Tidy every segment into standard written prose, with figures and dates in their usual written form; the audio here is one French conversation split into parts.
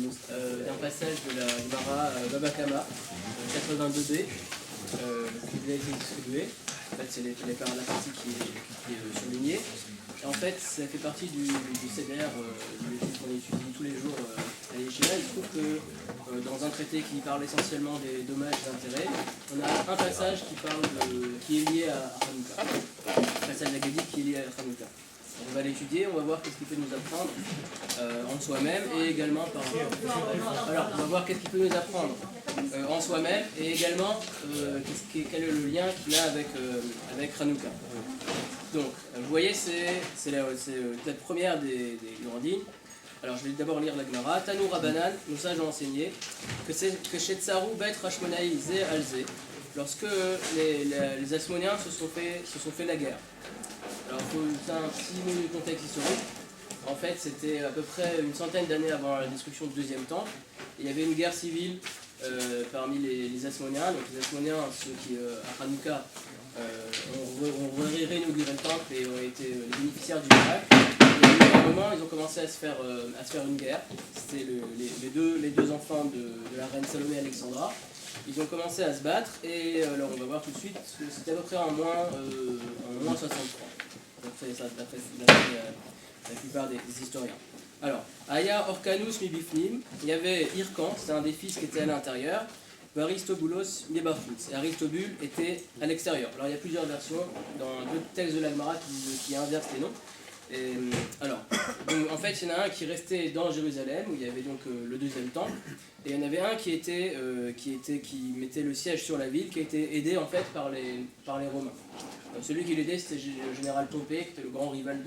d'un passage de la Gemara Baba Kama, 82b, qui a été distribué. En fait, c'est la partie qui est surlignée. Et en fait, ça fait partie du CDR qu'on étudie tous les jours à l'Yeshiva. Il se trouve que dans un traité qui parle essentiellement des dommages d'intérêt, on a un passage qui est lié à Hanouka. Un passage agadique qui est lié à Hanouka. On va l'étudier, on va voir qu'est-ce qu'il peut nous apprendre en soi-même et également par... Alors, on va voir qu'est-ce qu'il peut nous apprendre en soi-même et également quel est le lien qu'il a avec Hanouka. Donc, vous voyez, c'est la première des grandes lignes. Alors, je vais d'abord lire la Gemara. Tanou Rabanan, nous sages ont enseigné que chez Tsarou Bet Rashmonaï Zé Alzé, lorsque les Asmonéens se sont fait la guerre. Alors, il faut faire un petit contexte historique. En fait, c'était à peu près une centaine d'années avant la destruction du deuxième temple. Il y avait une guerre civile parmi les Asmonéens. Donc, les Asmonéens, ceux qui, à Hanouka, ont réinauguré le temple et ont été les bénéficiaires du miracle. Et à un moment, ils ont commencé à se faire une guerre. C'était les deux enfants de la reine Salomé Alexandra. Ils ont commencé à se battre et alors on va voir tout de suite, c'était à peu près en moins 63. D'après la plupart des historiens. Alors, Aya Orkanus Mibifnim, il y avait Hircan, c'est un des fils qui était à l'intérieur, Aristobulos Mibafutz, et Aristobule était à l'extérieur. Alors il y a plusieurs versions dans d'autres textes de l'Agmara qui inversent les noms. Et, alors, donc, en fait, il y en a un qui restait dans Jérusalem, où il y avait donc le deuxième temple, et il y en avait un qui mettait le siège sur la ville, qui a été aidé en fait par les Romains. Celui qui l'aidait, c'était le général Pompée, qui était le grand rival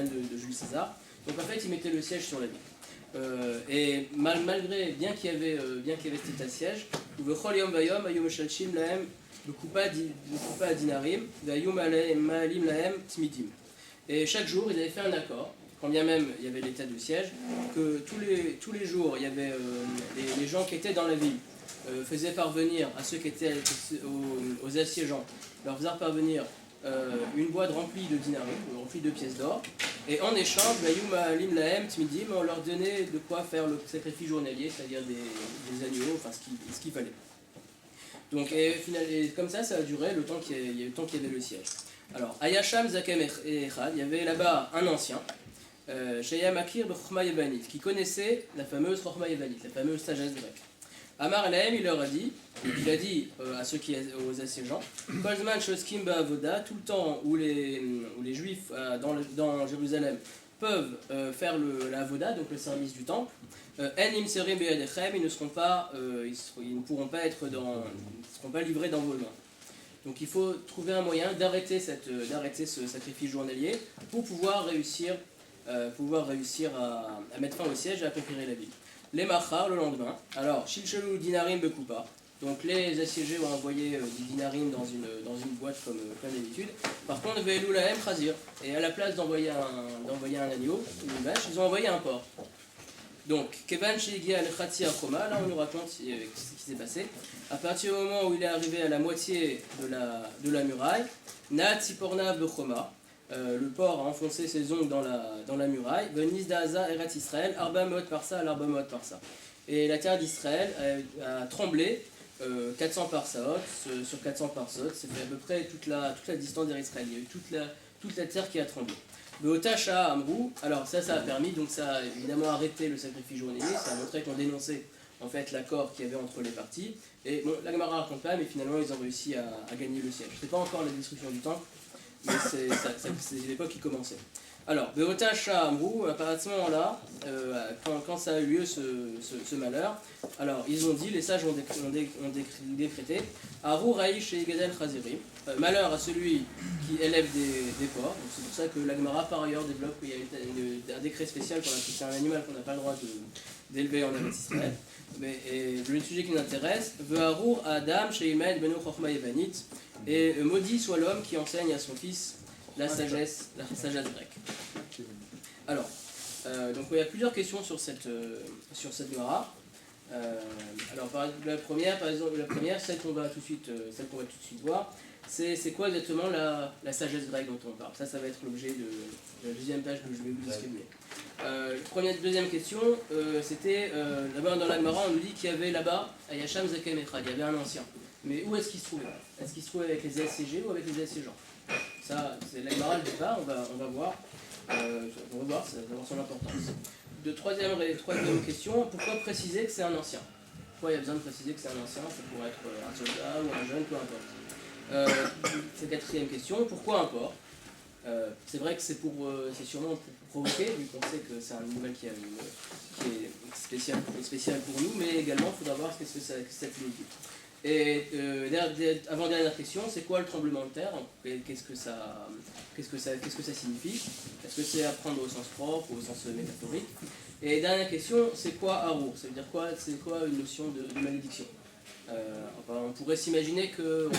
de Jules César. Donc en fait, il mettait le siège sur la ville. Et malgré, bien qu'il y avait cet état siège, et chaque jour, ils avaient fait un accord, quand bien même il y avait l'état de siège, que tous les jours, il y avait les gens qui étaient dans la ville faisaient parvenir à ceux qui étaient aux assiégeants, leur faisaient parvenir une boîte remplie de dinarim, remplie de pièces d'or, et en échange, on leur donnait de quoi faire le sacrifice journalier, c'est-à-dire des agneaux, enfin ce qu'il fallait. Donc, et comme ça a duré le temps qu'il y avait le siège. Alors, Ayasham Zakem Echad, il y avait là-bas un ancien, Sheyam Akir B'Chochma Yevanit, qui connaissait la fameuse Chochma Yevanit, la fameuse sagesse grecque. Amar Lahem, il leur a dit, aux assiégeants, Kolzman Shoskim Ba'avoda, tout le temps où les Juifs dans Jérusalem peuvent faire la avoda, donc le service du temple, En Imserim Be'adechem, ils ne pourront pas livrés dans vos mains. Donc il faut trouver un moyen d'arrêter ce sacrifice journalier pour pouvoir réussir à mettre fin au siège et à conquérir la ville. Les machar, le lendemain, alors Shilchelu Dinarim Bekupa, donc les assiégés ont envoyé des dinarim dans une boîte comme d'habitude. Par contre, Ve'elu Lahem Chazir, et à la place d'envoyer un agneau, une vache, ils ont envoyé un porc. Donc, Kevan Sheigia al-Khati Achoma, là on nous raconte ce qui s'est passé. À partir du moment où il est arrivé à la moitié de la muraille, Nat Sipornav Bechoma, le porc a enfoncé ses ongles dans la muraille, Venis Daza Eretz Israël, Arba Meot Parsa, Arba Meot Parsa. Et la terre d'Israël a tremblé 400 parsaot sur 400 parsaot, c'était à peu près toute la distance d'Israël. Il y a eu toute la terre qui a tremblé. Beotacha Amrou, alors ça a permis, donc ça a évidemment arrêté le sacrifice journalier, ça a montré qu'on dénonçait en fait l'accord qu'il y avait entre les parties. Et bon, la Gemara raconte pas, mais finalement ils ont réussi à gagner le siège. C'est pas encore la destruction du temple, mais c'est l'époque qui commençait. Alors, Beotacha Amrou, à ce moment-là, quand ça a eu lieu ce malheur, alors ils ont dit, les sages ont décrété, Arou Raïch et Gadel Chazirim, malheur à celui qui élève des porcs. C'est pour ça que l'Agmara par ailleurs développe qu'il y a un décret spécial pour c'est un animal qu'on n'a pas le droit d'élever en Eretz Israël. Et le sujet qui nous intéresse, Ve'arur Adam Sheimed Benu Chochma Yevanit, et maudit soit l'homme qui enseigne à son fils la sagesse grecque. Alors, donc il y a plusieurs questions sur cette Gemara. Alors la première, celle qu'on va tout de suite voir, c'est quoi exactement la sagesse grecque dont on parle. Ça va être l'objet de la deuxième page que je vais vous distribuer. Deuxième question, c'était, là-bas dans la Gemara, on nous dit qu'il y avait là-bas, à Yacham Zakem Echad, il y avait un ancien. Mais où est-ce qu'il se trouvait? Est-ce qu'il se trouvait avec les SCG ou avec les SCG? Ça, c'est la Gemara, le départ, on va voir. Ça va avoir son importance. Troisième question, pourquoi préciser que c'est un ancien? Pourquoi il y a besoin de préciser que c'est un ancien? Ça pourrait être un soldat ou un jeune, peu importe. C'est quatrième question, pourquoi un porc? C'est vrai que c'est sûrement pour provoquer, vu qu'on sait que c'est un animal qui est spécial pour nous, mais également il faudra voir ce que ça signifie. Et avant-dernière question, c'est quoi le tremblement de terre? Qu'est-ce que ça signifie? Est-ce que c'est à prendre au sens propre ou au sens métaphorique? Et dernière question, c'est quoi Harour? Ça veut dire quoi? C'est quoi une notion de malédiction? On pourrait s'imaginer que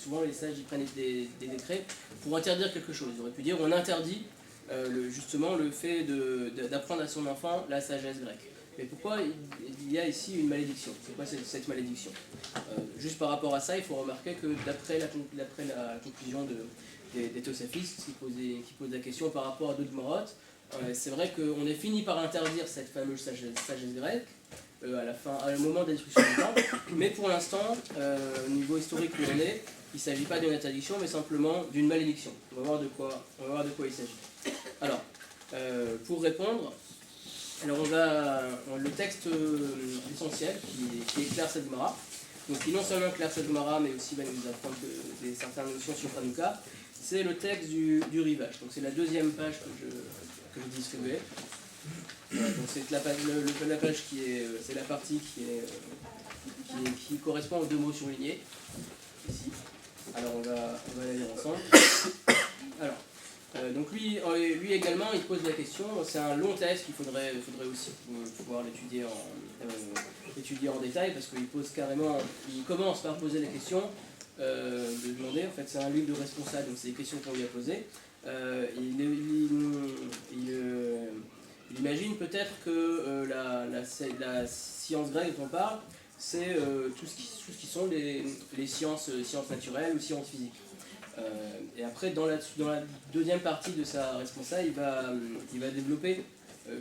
souvent les sages ils prennent des décrets pour interdire quelque chose. Ils auraient pu dire on interdit justement le fait d'apprendre à son enfant la sagesse grecque. Mais pourquoi il y a ici une malédiction? C'est quoi cette malédiction? Juste par rapport à ça, il faut remarquer que d'après la conclusion des Tosafistes qui posent la question par rapport à d'autres Morotes, c'est vrai qu'on est fini par interdire cette fameuse sagesse grecque au moment de la destruction du temple, mais pour l'instant, au niveau historique où on est, il ne s'agit pas d'une interdiction, mais simplement d'une malédiction. On va voir de quoi il s'agit. Alors, pour répondre, le texte essentiel qui éclaire cette Gemara, donc qui non seulement éclaire cette Gemara, mais aussi va nous apprendre certaines notions sur Hanouka, c'est le texte du rivage. Donc c'est la deuxième page que je distribuais. Donc c'est la page c'est la partie qui correspond aux deux mots surlignés ici. Alors on va la lire ensemble. Alors, donc lui également il pose la question. C'est un long texte qu'il faudrait aussi pouvoir l'étudier en détail parce il commence par poser les questions, de demander. En fait c'est un livre de responsable, donc c'est des questions qu'on lui a posées. Il imagine peut-être que la science grecque dont on parle, c'est tout ce qui sont les sciences naturelles ou sciences physiques. Et après, dans la deuxième partie de sa responsable, il va développer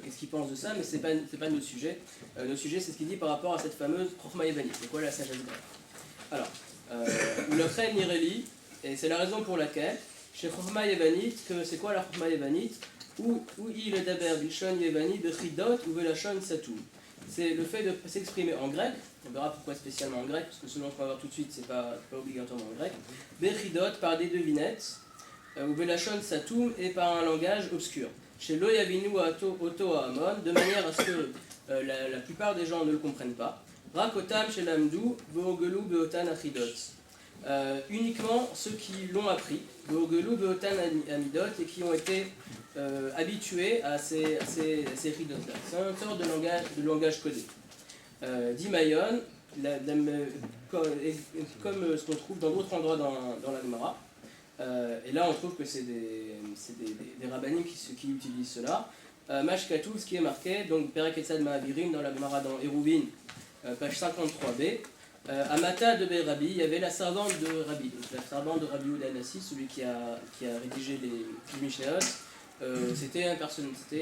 qu'est-ce qu'il pense de ça, mais c'est pas notre sujet. Notre sujet, c'est ce qu'il dit par rapport à cette fameuse Chokhma Yavanite. C'est quoi la sagesse grecque? Alors, le Chen Nireli, et c'est la raison pour laquelle, chez Chokhma Yavanite, c'est quoi la Chokhma Yavanite? Où il est d'abord Bishon Yevani Bechidot ou Velachon Satou. C'est le fait de s'exprimer en grec, on verra pourquoi spécialement en grec, parce que selon ce qu'on va voir tout de suite, c'est pas obligatoirement en grec. Bechidot par des devinettes, ou Velachon Satou et par un langage obscur. Chez Lo Yavinu Oto Amon, de manière à ce que la plupart des gens ne le comprennent pas. Rakotam chez Lamdou, Beogelu Beotan Achidot. Uniquement ceux qui l'ont appris, Beogelu Beotan Amidot, et qui ont été habitués à ces ridotes-là. C'est une sorte de langage codé. Dimayon, comme ce qu'on trouve dans d'autres endroits dans la Gemara, et là on trouve que c'est des rabbanim qui utilisent cela. Mashkatou, ce qui est marqué, donc Perek Etzad Mahavirim dans la Gemara dans Eruvin, page 53b. Amata de Rabbi, il y avait la servante de Rabbi, donc la servante de Rabbi Yehuda Hanassi, celui qui a rédigé les Mishnayot. C'était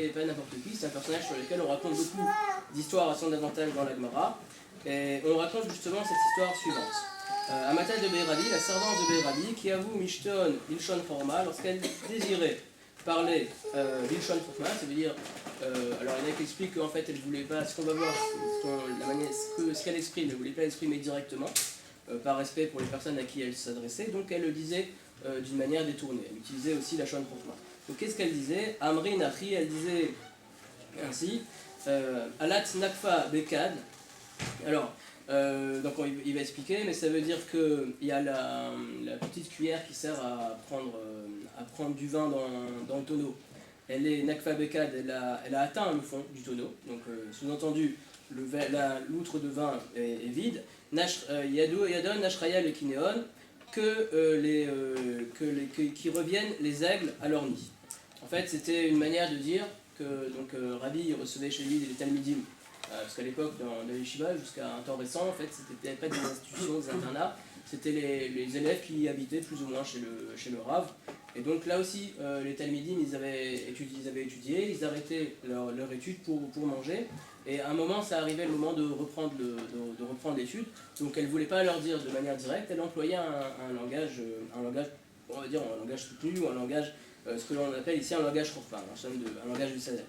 pas n'importe qui, c'est un personnage sur lequel on raconte beaucoup d'histoires à son avantage dans la Gemara. Et on raconte justement cette histoire suivante. Amata de Rabbi, la servante de Rabbi, qui avoue Mishton Ilshon Forma, lorsqu'elle désirait parler d'Ilshon Forma, ça veut dire. Alors il y en a qui expliquent qu'en fait elle ne voulait pas, ce qu'on va voir, ce qu'elle exprime, elle ne voulait pas l'exprimer directement, par respect pour les personnes à qui elle s'adressait, donc elle le disait d'une manière détournée. Elle utilisait aussi la Shon Forma. Donc qu'est-ce qu'elle disait? Amri Nachi, elle disait ainsi, Alat Nakfa Bekad. Alors, donc il va expliquer, mais ça veut dire qu'il y a la petite cuillère qui sert à prendre du vin dans le tonneau. Elle est Nakfa Bekad, elle a atteint le fond du tonneau, donc sous-entendu, l'outre de vin est vide. Yadon Nashraya le Kinéon, qui reviennent les aigles à leur nid. En fait, c'était une manière de dire que Rabbi recevait chez lui des talmidim parce qu'à l'époque, dans les yeshivas, jusqu'à un temps récent, en fait, c'était pas des institutions, des internats, c'était les élèves qui y habitaient plus ou moins chez le Rav. Et donc là aussi, les Talmidim, ils avaient étudié, ils arrêtaient leur étude pour manger. Et à un moment, ça arrivait le moment de reprendre l'étude. Donc elle ne voulait pas leur dire de manière directe, elle employait un langage, on va dire un langage soutenu, ou un langage, ce que l'on appelle ici un langage chorpan, un langage du sagesse.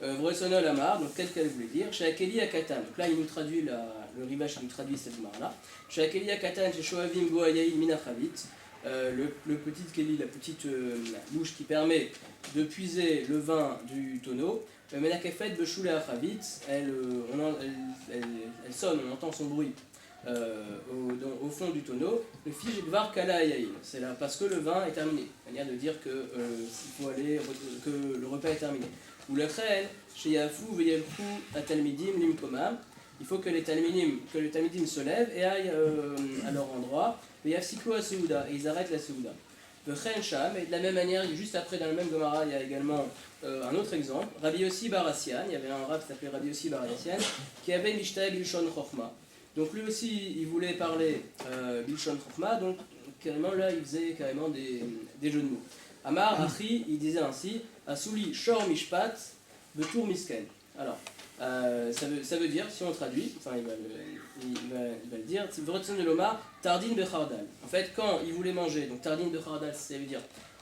Vrosonol Amar, donc tel qu'elle voulait dire, chez Akeli Akatan, donc là il nous traduit, le Rivash nous traduit cette marque-là, chez Akeli Akatan, chez Shoavim Goayaïl Minachavit, le petit Keli, la petite bouche qui permet de puiser le vin du tonneau, Menakefet Beshule Achavit, elle sonne, on entend son bruit au fond du tonneau, le Fij Gvar Kala Yaïl, c'est là parce que le vin est terminé, manière de dire que, que le repas est terminé. Ou le Khen, chez Yafou, Veyelchou, Atalmidim, Limkomam, il faut que les Talmidim se lèvent et aillent à leur endroit, Veyafsiku à Seouda, et ils arrêtent la Seouda. Le Khen Sham, et de la même manière, juste après dans le même Gomara, il y a également un autre exemple, Rabbi Yossi Barassian, il y avait un rab qui s'appelait Rabbi Yossi Barassian, qui avait Mishtae Bilshon Chochma. Donc lui aussi, il voulait parler Bilshon Chochma, donc carrément là, il faisait carrément des jeux de mots. Amar, Achi, il disait ainsi, Asuli, Shor Mishpat, Betour Misken. Alors, ça veut dire, si on traduit, enfin il va le dire, Vrotson de l'Omar, Tardin Bechardal. En fait, quand il voulait manger, donc Tardin Bechardal, ça veut dire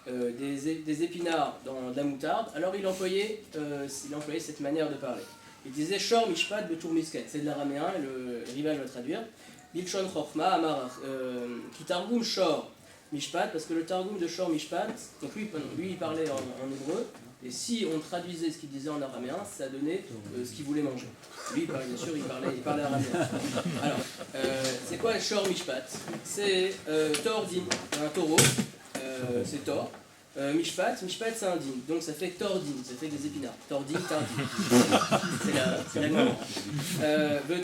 des épinards dans de la moutarde, alors il employait cette manière de parler. Il disait Shor Mishpat, Betour Misken. C'est de l'araméen, le rival va traduire. Bilshon Chochma, Amar, Kitargum Shor Mishpat, parce que le Targum de Shor Mishpat, donc lui il parlait en hébreu, et si on traduisait ce qu'il disait en araméen, ça donnait ce qu'il voulait manger. Lui, bien sûr, il parlait araméen. Alors, c'est quoi Shor Mishpat? C'est Tor Din, un taureau, c'est Tor. Mishpat c'est un din, donc ça fait Tor Din, ça fait des épinards. Tor Din, Tardin. C'est la norme.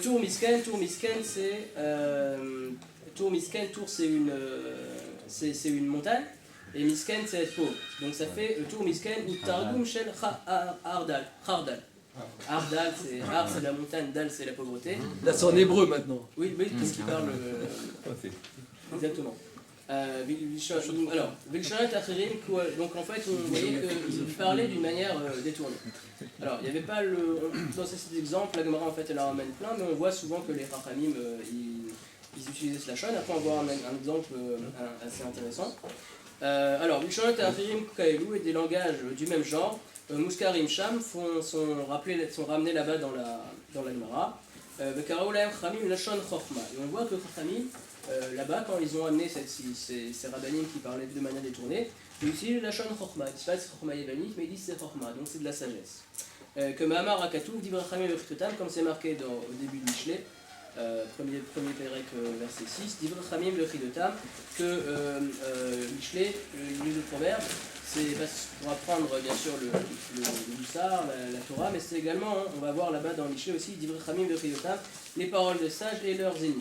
Tour Misken, c'est... Tour Misken, Tour c'est une montagne, et Misken c'est être pauvre. Donc ça fait Tour Misken ou Targum Shel Ardal. Ardal, c'est la montagne, Dal c'est la pauvreté. Là c'est en hébreu maintenant. Oui, parce qu'il parle... Exactement. Alors, Vilshanat Achirim, donc en fait on voyait qu'il parlait d'une manière détournée. Alors, il n'y avait pas dans cet exemple, la Gemara en fait elle en ramène plein, mais on voit souvent que les Chachamim ils utilisaient ce lachon. Après on va voir un exemple assez intéressant. Alors, Vilshanat Achirim Kaelu et des langages du même genre, Muskarim Sham sont ramenés là-bas dans la Gemara. Vekaraoulaem Chachamim Lachon Chochma. Et on voit que Chachamim, là-bas, quand ils ont amené ces rabbinim qui parlaient de manière détournée, ils utilisent la Shon Chochma. Ils disent pas que c'est Chochma Yévanite, mais ils disent c'est Chochma, donc c'est de la sagesse. Que Mahamar Akatouf, Divrachamim Vechtotam, comme c'est marqué au début de Michelet, premier Pérec, verset 6, Divrachamim Vechtotam, que Michelet, le livre de Proverbes, c'est pour apprendre bien sûr le Moussar, la Torah, mais c'est également, on va voir là-bas dans Michelet aussi, Divrachamim Vechtotam, les paroles de sages et leurs énigmes.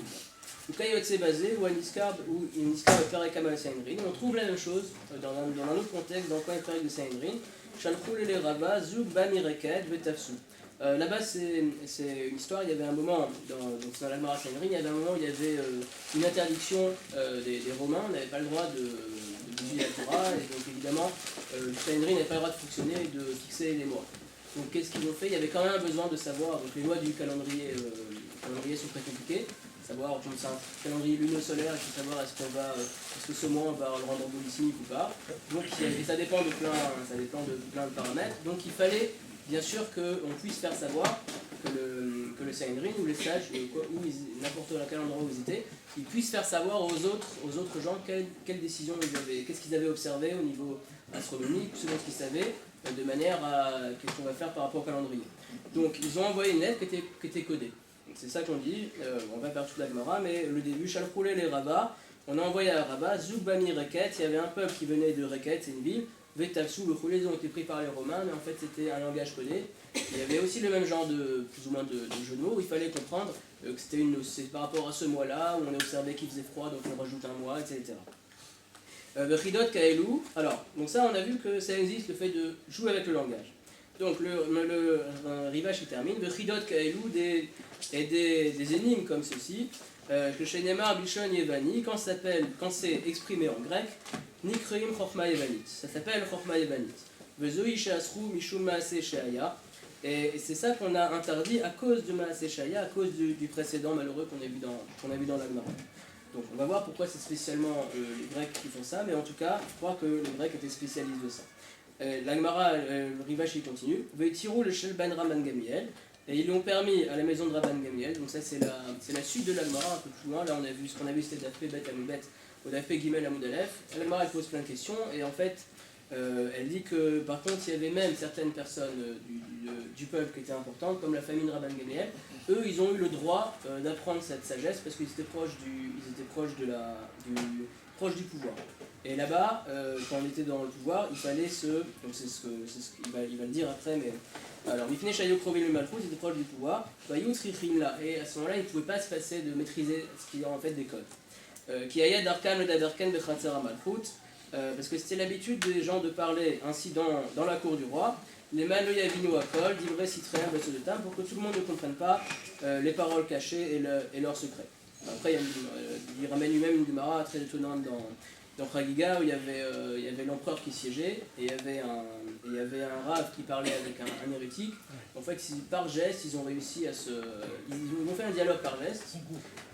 Ou Kayotse basé, ou Aniskar de Perek Amal Sainrin. On trouve la même chose dans un autre contexte, dans le coin Perek de Sainrin. Shalchou le Rava, Zug Bamireket, Vetafsu. Là-bas, c'est une histoire. Il y avait un moment, dans la Gemara Sainrin, il y avait un moment où il y avait une interdiction des Romains. On n'avait pas le droit de bouger la Torah, et donc évidemment, le Sainrin n'avait pas le droit de fonctionner et de fixer les mois. Donc qu'est-ce qu'ils ont fait? Il y avait quand même besoin de savoir, donc les lois du calendrier sont très compliquées. Savoir, comme c'est un calendrier luno-solaire, il faut savoir est-ce que ce mois on va le rendre bolissimique ou pas. Donc ça dépend de plein de paramètres. Donc il fallait bien sûr qu'on puisse faire savoir que le Sanhedrin ou les sages, ou n'importe quel endroit où ils étaient, ils puissent faire savoir aux autres gens quelles décisions ils avaient, qu'est-ce qu'ils avaient observé au niveau astronomique, selon ce qu'ils savaient, de manière à qu'est-ce qu'on va faire par rapport au calendrier. Donc ils ont envoyé une lettre qui était codée. C'est ça qu'on dit, on va faire toute la Gemara, mais le début, Shalchoulé les Rabbas, on a envoyé à Rabat, Zoubami Reket, il y avait un peuple qui venait de Reket, c'est une ville, Vetafsou, le Choulé, ils ont été pris par les Romains, mais en fait c'était un langage codé. Il y avait aussi le même genre plus ou moins de jeu de mots, où il fallait comprendre que c'est par rapport à ce mois-là, où on a observé qu'il faisait froid, donc on rajoute un mois, etc. Vechidot Kaelou, alors, donc ça on a vu que ça existe, le fait de jouer avec le langage. Donc le Rivash il termine, Vechidot Kaelou, des énigmes comme ceci, que chez Neymar Bishon Yevani, quand c'est exprimé en grec, Nikreim Chochma Yevanit, ça s'appelle Chochma Yevanit. Vezoi Sheasru Mishum Maaseh Sheaya, et c'est ça qu'on a interdit à cause de Maaseh Sheaya, à cause du précédent malheureux qu'on a vu dans la Gemara. Donc on va voir pourquoi c'est spécialement les Grecs qui font ça, mais en tout cas, je crois que les Grecs étaient spécialistes de ça. La Gemara, le Rivash il continue. Ve'tirou le shel ben Rabban Gamiel, et ils lui ont permis à la maison de Rabban Gamiel, donc ça c'est la suite de la Gemara, un peu plus loin. Là on a vu ce qu'on a vu, c'était Dafé Bet Amoubet, au Dafé Gimel Amoud Aleph. La Gemara elle pose plein de questions, et en fait elle dit que par contre il y avait même certaines personnes du peuple qui étaient importantes, comme la famille de Rabban Gamiel. Eux ils ont eu le droit d'apprendre cette sagesse parce qu'ils étaient proches proches du pouvoir. Et là-bas, quand on était dans le pouvoir, il fallait donc c'est ce qu'il va le dire après, mais. Alors, Mifne Shayo Krovil le Malchut, il était proche du pouvoir, et à ce moment-là, il ne pouvait pas se passer de maîtriser ce qu'il y a en fait des codes. Qui ayad Darkan le Dadarkan Bechatzera Malchut, parce que c'était l'habitude des gens de parler ainsi dans la cour du roi, les Maloya Vino Akol, d'Ivre Citréen, de Tam, pour que tout le monde ne comprenne pas les paroles cachées et leurs secrets. Après, il ramène lui-même une Gemara très étonnante dans Chagiga où il y avait l'empereur qui siégeait et il y avait un rave qui parlait avec un hérétique. En fait, par geste, ils ont réussi ils ont fait un dialogue par geste.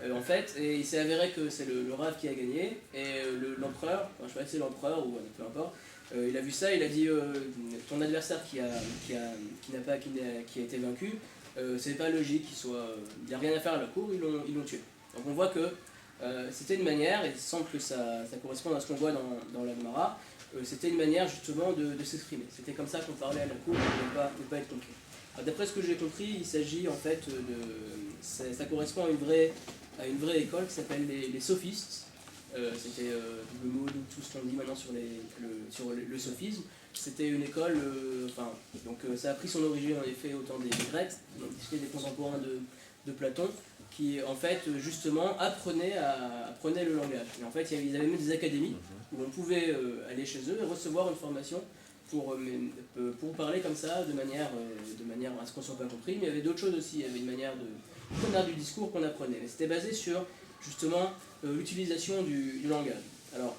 En fait, et il s'est avéré que c'est le rave qui a gagné et l'empereur, enfin, je sais pas si c'est l'empereur ou peu importe, il a vu ça, il a dit ton adversaire qui a été vaincu, c'est pas logique il n'y a rien à faire à la cour, ils l'ont tué. Donc on voit que c'était une manière, et il semble que ça correspond à ce qu'on voit dans la Gemara, c'était une manière justement de s'exprimer. C'était comme ça qu'on parlait à la cour, de ne pas être compris. D'après ce que j'ai compris, il s'agit en fait ça correspond à une vraie école qui s'appelle les sophistes. C'était le mot de tout ce qu'on dit maintenant sur le sophisme. C'était une école, donc ça a pris son origine en effet au temps des Grecs, donc c'était des contemporains de Platon, qui en fait justement apprenaient le langage. Et en fait ils avaient même des académies où on pouvait aller chez eux et recevoir une formation pour parler comme ça de manière à ce qu'on ne soit pas compris, mais il y avait d'autres choses aussi, il y avait une manière de l'art du discours qu'on apprenait. Mais c'était basé sur justement l'utilisation du langage. Alors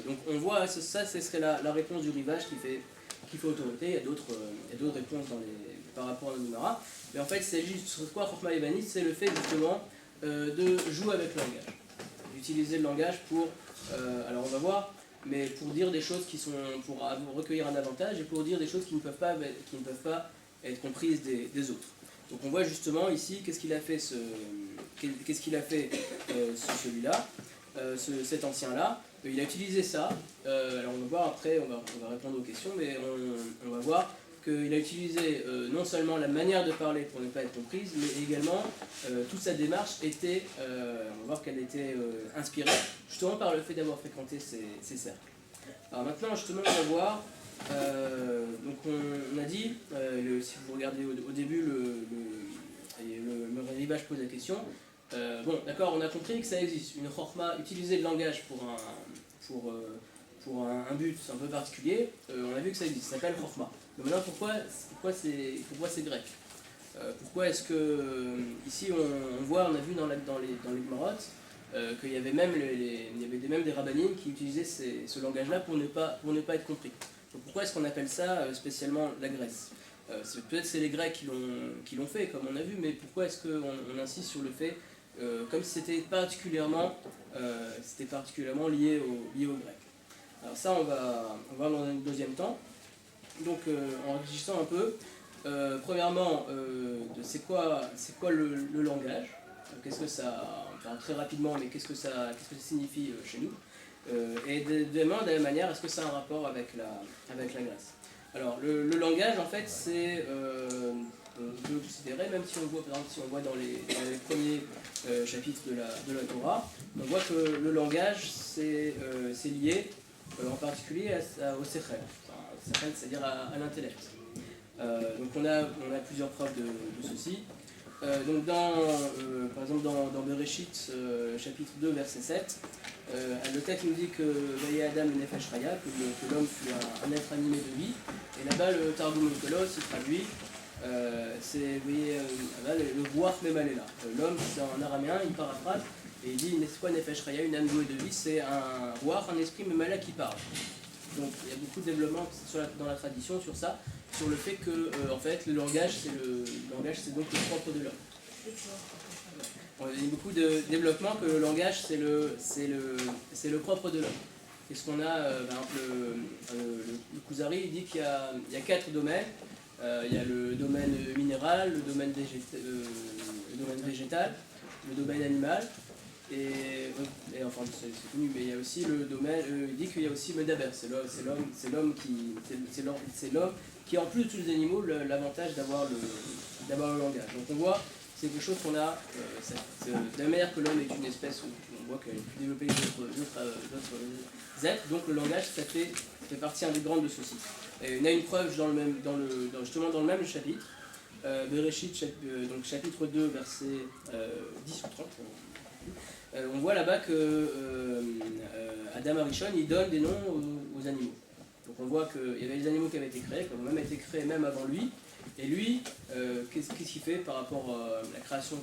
donc on voit ça ce serait la réponse du Rivash qui fait autorité. Il y a d'autres réponses par rapport à la Gemara. Mais en fait, il s'agit de quoi Chochma Yevanit, c'est le fait justement de jouer avec le langage. D'utiliser le langage pour, alors on va voir, mais pour dire des choses qui sont, pour recueillir un avantage et pour dire des choses qui ne peuvent pas être comprises des autres. Donc on voit justement ici, qu'est-ce qu'il a fait celui-là, cet ancien-là. Il a utilisé ça, alors on va voir après, on va répondre aux questions, mais on va voir qu'il a utilisé non seulement la manière de parler pour ne pas être comprise, mais également toute sa démarche était, on va voir qu'elle était inspirée justement par le fait d'avoir fréquenté ces cercles. Alors maintenant justement on va voir, donc on a dit, si vous regardez au début, le Rivash pose la question, bon d'accord, on a compris que ça existe, une chorma, utiliser le langage pour un but un peu particulier, on a vu que ça existe, ça s'appelle chorma. Mais maintenant, pourquoi c'est grec? Pourquoi est-ce que, ici, on a vu dans les Gemarotes, qu'il y avait même des rabbinines qui utilisaient ce langage-là pour ne pas être compris. Donc pourquoi est-ce qu'on appelle ça spécialement la Grèce? Peut-être c'est les Grecs qui l'ont fait, comme on a vu, mais pourquoi est-ce qu'on insiste sur le fait, comme si c'était particulièrement lié aux Grecs? Alors ça, on va voir dans un deuxième temps. Donc en réfléchissant un peu, premièrement, c'est quoi le langage? Qu'est-ce que ça, enfin, très rapidement, mais qu'est-ce que ça signifie chez nous? Et de la même manière, est-ce que ça a un rapport avec la Grèce? Alors le langage, en fait, c'est, on peut considérer, même si on voit, par exemple, dans les premiers chapitres de la Torah, on voit que le langage, c'est lié en particulier au sechel, c'est-à-dire à l'intellect. Donc on a plusieurs preuves de ceci. Par exemple dans Bereshit, chapitre 2, verset 7, le texte nous dit que Vaye Adam le Nefesh Chaya, que l'homme fut un être animé de vie. Et là-bas, le Targum Onkelos, il traduit, c'est, vous voyez, le Ruach Memalela. L'homme, c'est en araméen, il paraphrase, et il dit, n'est-ce quoi Nefesh Chaya, une âme douée de vie, c'est un Ruach, un esprit Memala qui parle. Donc il y a beaucoup de développement dans la tradition sur ça, sur le fait que en fait, le langage c'est donc le propre de l'homme. Il y a beaucoup de développement que le langage c'est le propre de l'homme. Qu'est-ce qu'on a par exemple, le Kuzari il dit qu'il y a 4 domaines. Il y a le domaine minéral, le domaine végétal, le domaine animal. Et enfin c'est connu, mais il y a aussi le domaine, il dit qu'il y a aussi Medaber, c'est l'homme qui en plus de tous les animaux l'avantage d'avoir le langage. Donc on voit, c'est quelque chose qu'on a, de la manière que l'homme est une espèce où on voit qu'elle est plus développée que d'autres êtres, donc le langage ça fait partie intégrante de ceci. Et on a une preuve justement dans le même chapitre, Bereshit, donc chapitre 2, verset 10 ou 30. On voit là-bas que Adam Arishon il donne des noms aux animaux. Donc on voit qu'il y avait des animaux qui avaient été créés, qui ont même été créés même avant lui. Et lui, qu'est-ce qu'il fait par rapport à la création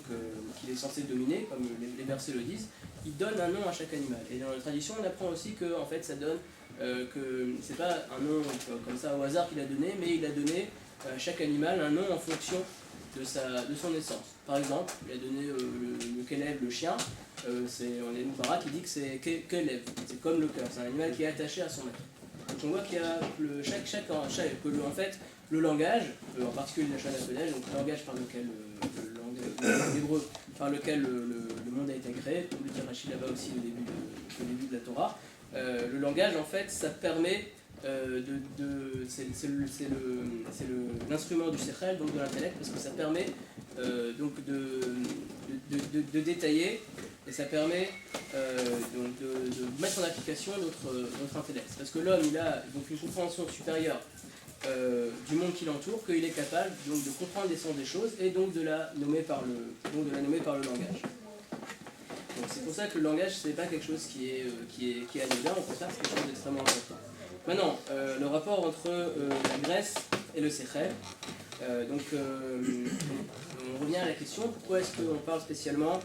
qu'il est censé dominer, comme les versets le disent? Il donne un nom à chaque animal. Et dans la tradition, on apprend aussi que en fait, ça donne que c'est pas un nom comme ça au hasard qu'il a donné, mais il a donné à chaque animal un nom en fonction de son essence. Par exemple, il a donné le Kelev, le chien, on est Moubarak qui dit que c'est Kelev, c'est comme le cœur, c'est un animal qui est attaché à son maître. Donc on voit qu'il y a en fait, le langage, en particulier la Shana Kodesh, donc le langage par lequel l'hébreu, par lequel le monde a été créé, comme le dit Rachid là-bas aussi au début de la Torah, le langage en fait, ça permet c'est l'instrument du sechel, donc de l'intellect, parce que ça permet donc de détailler et ça permet donc de mettre en application notre intellect. Parce que l'homme il a donc une compréhension supérieure du monde qui l'entoure, qu'il est capable donc de comprendre l'essence des choses et donc de la nommer par le langage. Donc c'est pour ça que le langage c'est pas quelque chose qui est anodin, au contraire c'est quelque chose d'extrêmement important. Maintenant, le rapport entre la Grèce et le Sechel. On revient à la question, pourquoi est-ce qu'on parle spécialement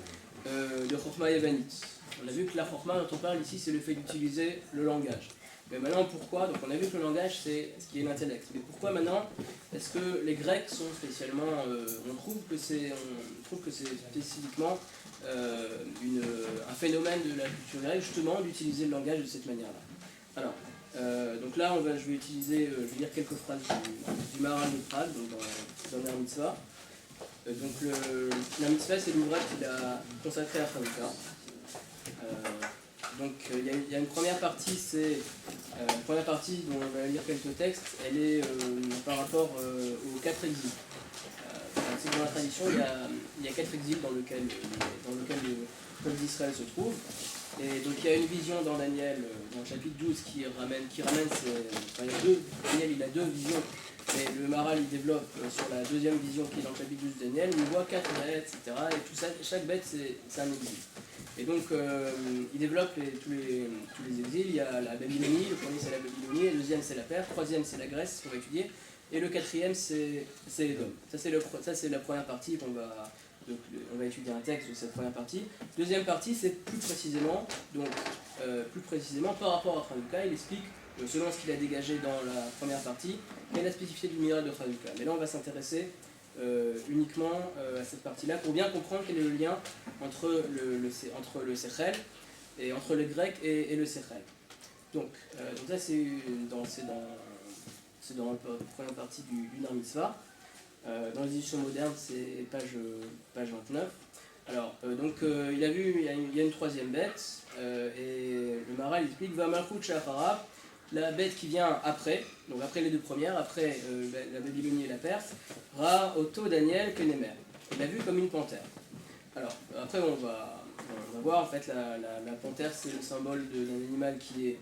de Chokhma Yavanit? On a vu que la Chokhma dont on parle ici, c'est le fait d'utiliser le langage. Mais maintenant, pourquoi? Donc on a vu que le langage, c'est ce qui est l'intellect. Mais pourquoi maintenant est-ce que les Grecs sont spécialement... on trouve que c'est spécifiquement un phénomène de la culture grecque, justement, d'utiliser le langage de cette manière-là. Alors, donc là, je vais lire quelques phrases du Maharal de Prague, donc dans Ner Mitzvah. Ner Mitzvah, c'est l'ouvrage qu'il a consacré à Chanukah. Il y a une première partie, dont on va lire quelques textes, elle est par rapport aux 4 exils. C'est dans la tradition, il y a 4 exils dans lequel le peuple d'Israël se trouve. Et donc il y a une vision dans Daniel, dans le chapitre 12, qui ramène Daniel il a 2 visions, mais le Maharal il développe sur la deuxième vision qui est dans le chapitre 12 de Daniel, il voit 4 bêtes, etc. Et tout ça, chaque bête c'est un exil. Et donc il développe tous les exils, il y a la Babylonie, le premier c'est la Babylonie, le deuxième c'est la Perse, le troisième c'est la Grèce qu'on va étudier, et le quatrième c'est Édom. Ça c'est la première partie qu'on va... Donc, on va étudier un texte de cette première partie. Deuxième partie, c'est plus précisément par rapport à Chanukah, il explique, selon ce qu'il a dégagé dans la première partie, quelle est la spécificité du miracle de Chanukah. Mais là, on va s'intéresser uniquement à cette partie-là pour bien comprendre quel est le lien entre le Sechel et entre le grec et le Sechel. Donc ça, c'est dans la première partie du Ner Mitzvah. Dans les éditions modernes, c'est page 29. Alors, il y a une troisième bête, et le Maharal explique Vamalchut Shacharav, la bête qui vient après, donc après les 2 premières, après la Babylonie et la Perse, Ra Otto Daniel Kenemer. Il l'a vu comme une panthère. Alors, après on va voir, en fait, la panthère c'est le symbole d'un animal qui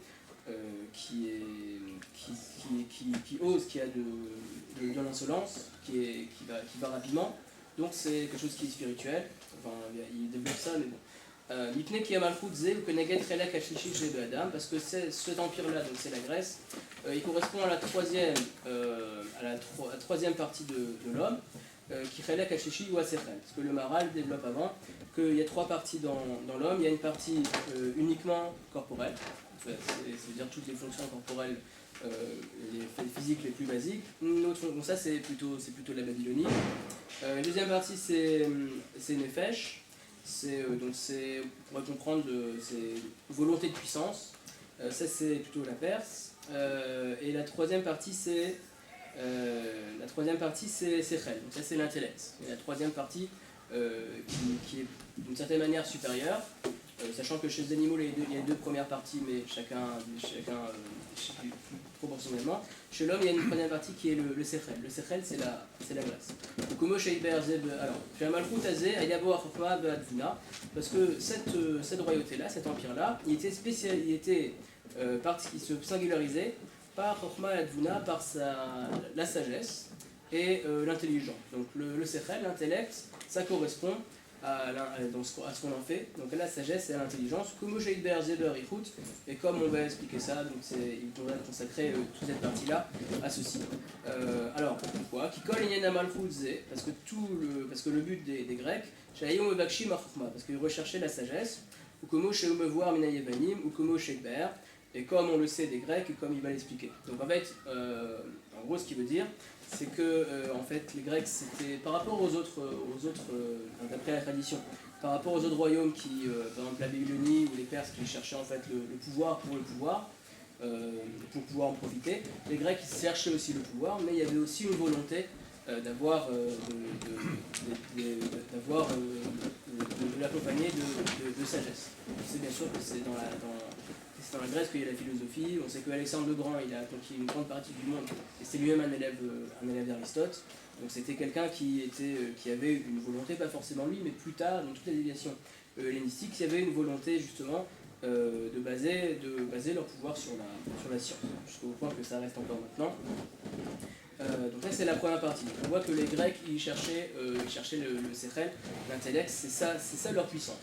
ose, qui a de l'insolence, qui va rapidement. donc c'est quelque chose qui est spirituel. Enfin, il développe ça, mais bon. L'Ipne qui a Malchut Zé, ou Keneget Relek Hashishi chez Adam, parce que cet empire-là, donc c'est la Grèce, il correspond à la troisième partie de l'homme, qui Relek Hashishi ou Asechel. Parce que le Maral développe avant qu'il y a trois parties dans l'homme. Il y a une partie uniquement corporelle, c'est-à-dire toutes les fonctions corporelles, les physiques les plus basiques. Une autre, donc ça c'est plutôt de la Babylonie. La deuxième partie c'est Nefesh. Donc on pourrait comprendre c'est volonté de puissance, ça c'est plutôt la Perse, et la troisième partie c'est Sechel, donc ça c'est l'intellect. Et la troisième partie qui est d'une certaine manière supérieure, sachant que chez les animaux il y a deux premières parties, mais chacun proportionnellement. Chez l'homme il y a une première partie qui est le Sechel. Le Sechel c'est la glace. Alors, chez Malchut Azé, parce que cette royauté-là, cet empire-là, il se singularisait par Chokhma Advuna, par la sagesse et l'intelligence. Donc le Sechel, l'intellect, ça correspond à ce qu'on en fait, donc à la sagesse et à l'intelligence. Et comme on va expliquer ça, donc il faudrait consacrer toute cette partie-là à ceci. Alors, pourquoi parce que le but des Grecs, parce qu'ils recherchaient la sagesse, et comme on le sait des Grecs, et comme il va l'expliquer. Donc en fait, en gros, ce qu'il veut dire, c'est que en fait, les Grecs, c'était par rapport aux autres d'après la tradition, par rapport aux autres royaumes qui, par exemple la Babylonie ou les Perses qui cherchaient en fait le pouvoir pour le pouvoir, pour pouvoir en profiter, les Grecs ils cherchaient aussi le pouvoir, mais il y avait aussi une volonté d'avoir de l'accompagner de sagesse. C'est bien sûr que c'est dans la Grèce qu'il y a la philosophie. On sait qu'Alexandre le Grand, il a conquis une grande partie du monde, et c'est lui-même un élève d'Aristote. Donc c'était quelqu'un qui avait une volonté, pas forcément lui, mais plus tard, dans toute la déviation hellénistique, qui avait une volonté justement de baser leur pouvoir sur la science, jusqu'au point que ça reste encore maintenant. Donc là c'est la première partie. On voit que les Grecs ils cherchaient le Sechel, l'intellect, c'est ça leur puissance.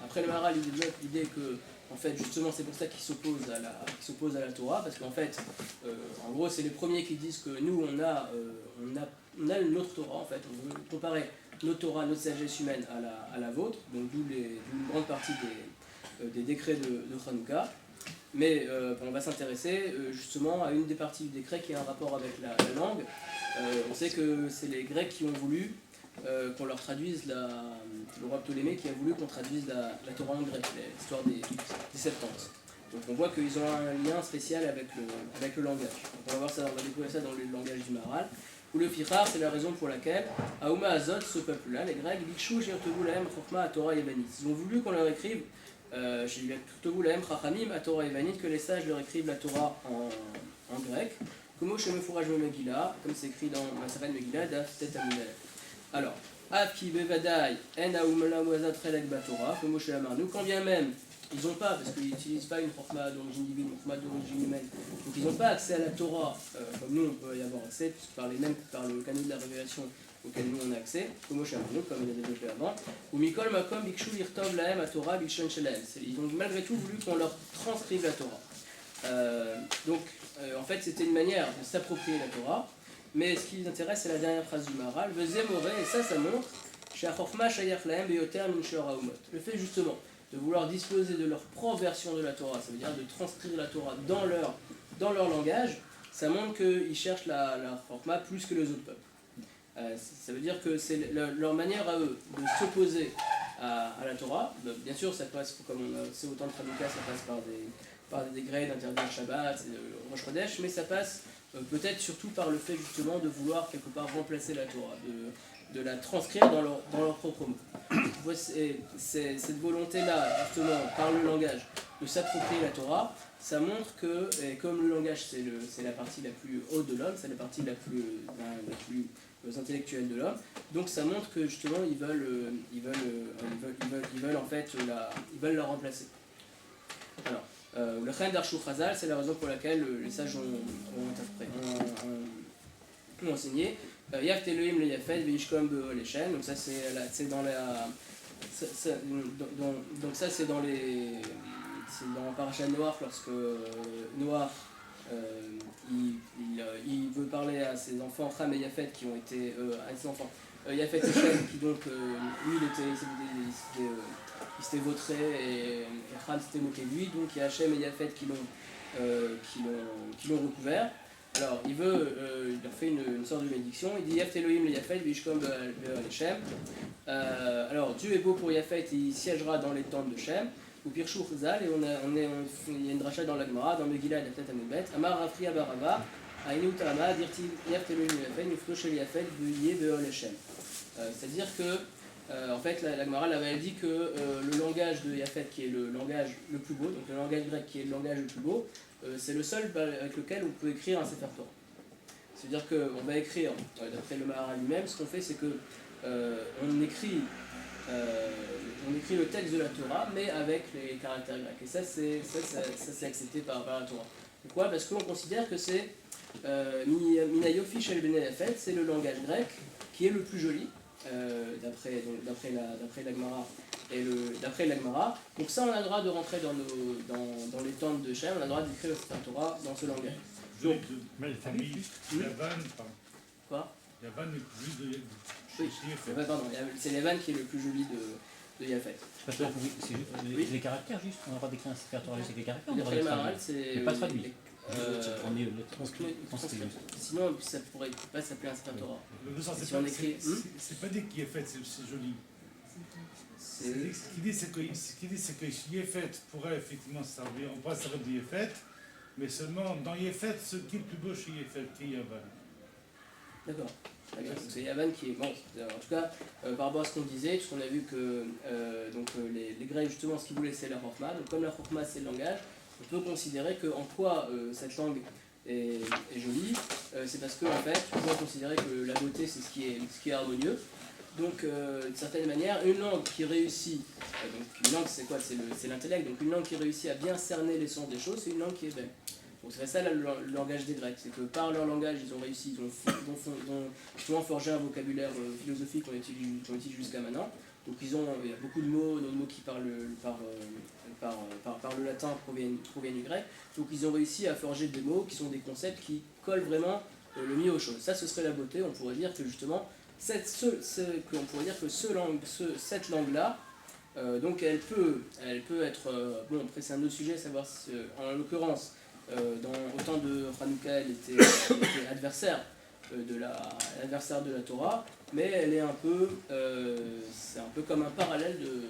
Après le Maral il développe l'idée que en fait justement c'est pour ça qu'ils s'opposent à la Torah, parce qu'en fait en gros c'est les premiers qui disent que nous on a notre Torah, en fait on veut comparer notre Torah, notre sagesse humaine à la vôtre, donc d'où une grande partie des décrets de Hanouka. Mais on va s'intéresser justement à une des parties du décret qui a un rapport avec la langue. On sait que c'est les Grecs qui ont voulu qu'on leur traduise le roi Ptolémée qui a voulu qu'on traduise la Torah en grec, l'histoire des Septante. Donc on voit qu'ils ont un lien spécial avec le langage. Donc on va voir ça, on va découvrir ça dans le langage du Maharal. Ou le Fichar, c'est la raison pour laquelle Aouma Azot, ce peuple-là, les Grecs, Bikshu, Shirtovu Lahem, Chokhma, Torah Yevanit. Ils ont voulu qu'on leur écrive que les sages leur écrivent la Torah en grec, comme c'est écrit dans Maseret Megillah, Daf Tet Amunel. Alors, quand bien même ils n'ont pas, parce qu'ils n'utilisent pas une chokma d'origine divine, une chokma d'origine humaine, donc ils n'ont pas accès à la Torah comme nous on peut y avoir accès, par le canal de la révélation auquel nous on a accès, comme il a développé avant, ou Mikol Makom Bikshu Lirtov Lahem Torah Bikshon Shelem. Ils ont malgré tout voulu qu'on leur transcrive la Torah. Donc en fait c'était une manière de s'approprier la Torah, mais ce qui les intéresse c'est la dernière phrase du Maharal, et ça montre le fait justement de vouloir disposer de leur propre version de la Torah, ça veut dire de transcrire la Torah dans leur langage, ça montre qu'ils cherchent la Chokma plus que les autres peuples. Ça veut dire que c'est leur manière à eux de s'opposer à la Torah. Bien sûr, ça passe, comme on sait autant de Hanouka, ça passe par des degrés d'interdire le Shabbat, le Rosh Chodesh, mais ça passe peut-être surtout par le fait justement de vouloir quelque part remplacer la Torah, de la transcrire dans leur propre mot. Cette volonté-là, justement, par le langage, de s'approprier la Torah, ça montre que, comme le langage c'est la partie la plus haute de l'homme, c'est la partie la plus intellectuelle de l'homme, donc ça montre que justement ils veulent en fait ils veulent la remplacer. Alors, le Chen d'Arshou Chazal, c'est la raison pour laquelle les sages ont enseigné Yaft Elohim le Yafet, Vishkom Be'oleshem, donc ça c'est dans la. Donc ça c'est dans les. C'est dans Parashat Noach lorsque Noach il veut parler à ses enfants Ham et Yafet qui ont été. À ses enfants. Yafet et Shem qui donc lui il s'était vautré et Ham s'était moqué de lui, donc il y a Shem et Yafet qui l'ont recouvert. Alors, il leur fait une sorte de bénédiction. Il dit Yaft Elohim le Yafet, Vishkom Shem. Alors, Dieu est beau pour Yafet et il siégera dans les tentes de Shem. Ou Pirchou Chazal, et il y a une dracha dans l'Agmara, dans Megillah et la tête à Mebet. Amar Rafri Abarava, Aïnou Tarama, Dirti Yaft Elohim le Yafet, Nifto Shel Yafet, Buyé Beol Shem. C'est-à-dire que, en fait, l'Agmara avait dit que le langage de Yafet, qui est le langage le plus beau, donc le langage grec qui est le langage le plus beau, c'est le seul avec lequel on peut écrire un Sefer Torah. C'est-à-dire qu'on va écrire, d'après le Maharal lui-même, ce qu'on fait c'est que on écrit le texte de la Torah, mais avec les caractères grecs. Et ça c'est accepté par la Torah. Pourquoi ? Parce qu'on considère que c'est Minayofi Shel Bnei Yafet, c'est le langage grec qui est le plus joli, d'après l'Agmara. Et d'après l'Agmara, donc ça on a le droit de rentrer dans les tentes de Shem, on a le droit d'écrire le Sefer Torah dans ce langage. Donc, mais Yavan, quoi ? Yavan est plus de Oui, pardon, c'est Yavan qui est le plus joli de Yafet. C'est les caractères juste, on a le droit d'écrire un Sefer Torah avec les caractères. D'après le Maharal, c'est. Pas traduit. On est le transcrit. Sinon, ça pourrait pas s'appeler un Sefer Torah. Si on écrit. C'est pas dit qu'il est fait, c'est joli. Ce qu'il dit, c'est que Yefet pourrait effectivement servir, on pourrait servir de Yefet, mais seulement dans Yefet, ce qui est le plus beau chez Yefet, qui est Yavan. D'accord. C'est Yavan qui est. Bon, en tout cas, par rapport à ce qu'on disait, puisqu'on a vu que les Grecs, justement, ce qu'ils voulaient, c'est la Chokhma. Donc, comme la Chokhma, c'est le langage, on peut considérer qu'en quoi cette langue est jolie, c'est parce qu'en fait, on peut considérer que la beauté, c'est ce qui est harmonieux. Donc, d'une certaine manière, une langue qui réussit, donc une langue c'est quoi ? C'est l'intellect, donc une langue qui réussit à bien cerner les sons des choses, c'est une langue qui est belle. Donc c'est ça le langage des Grecs, c'est que par leur langage, ils ont réussi, ils ont justement forgé un vocabulaire philosophique qu'on utilise jusqu'à maintenant. Donc il y a beaucoup de mots, nos mots qui par le latin proviennent du grec. Donc ils ont réussi à forger des mots qui sont des concepts qui collent vraiment le mieux aux choses. Ça, ce serait la beauté, on pourrait dire que justement, on pourrait dire que cette langue-là, donc elle peut être, bon après c'est un autre sujet, savoir si, en l'occurrence, au temps de Hanouka, elle était adversaire de la Torah, mais elle est c'est un peu comme un parallèle de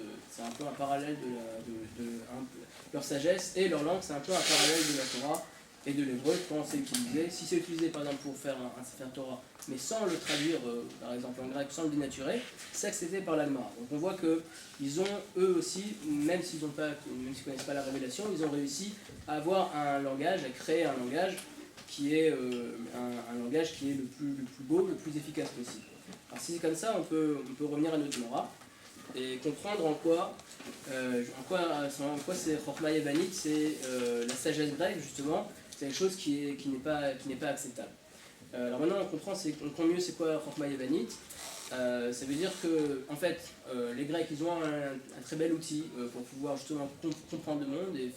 leur sagesse et leur langue, c'est un peu un parallèle de la Torah et de l'hébreu quand c'est utilisé. Si c'est utilisé par exemple pour faire un Sefer Torah, mais sans le traduire par exemple en grec, sans le dénaturer, c'est accepté par l'Agmara. Donc on voit qu'ils ont eux aussi, même s'ils ne connaissent pas la révélation, ils ont réussi à avoir un langage, à créer un langage qui est un langage qui est le plus beau, le plus efficace possible. Alors si c'est comme ça, on peut revenir à notre Gemara et comprendre en quoi c'est Chokhma Yavanite, c'est la sagesse grecque justement. C'est quelque chose qui n'est pas acceptable. Alors maintenant on comprend mieux c'est quoi Chokhma Yavanite. Ça veut dire que en fait les Grecs ils ont un très bel outil pour pouvoir justement comprendre le monde et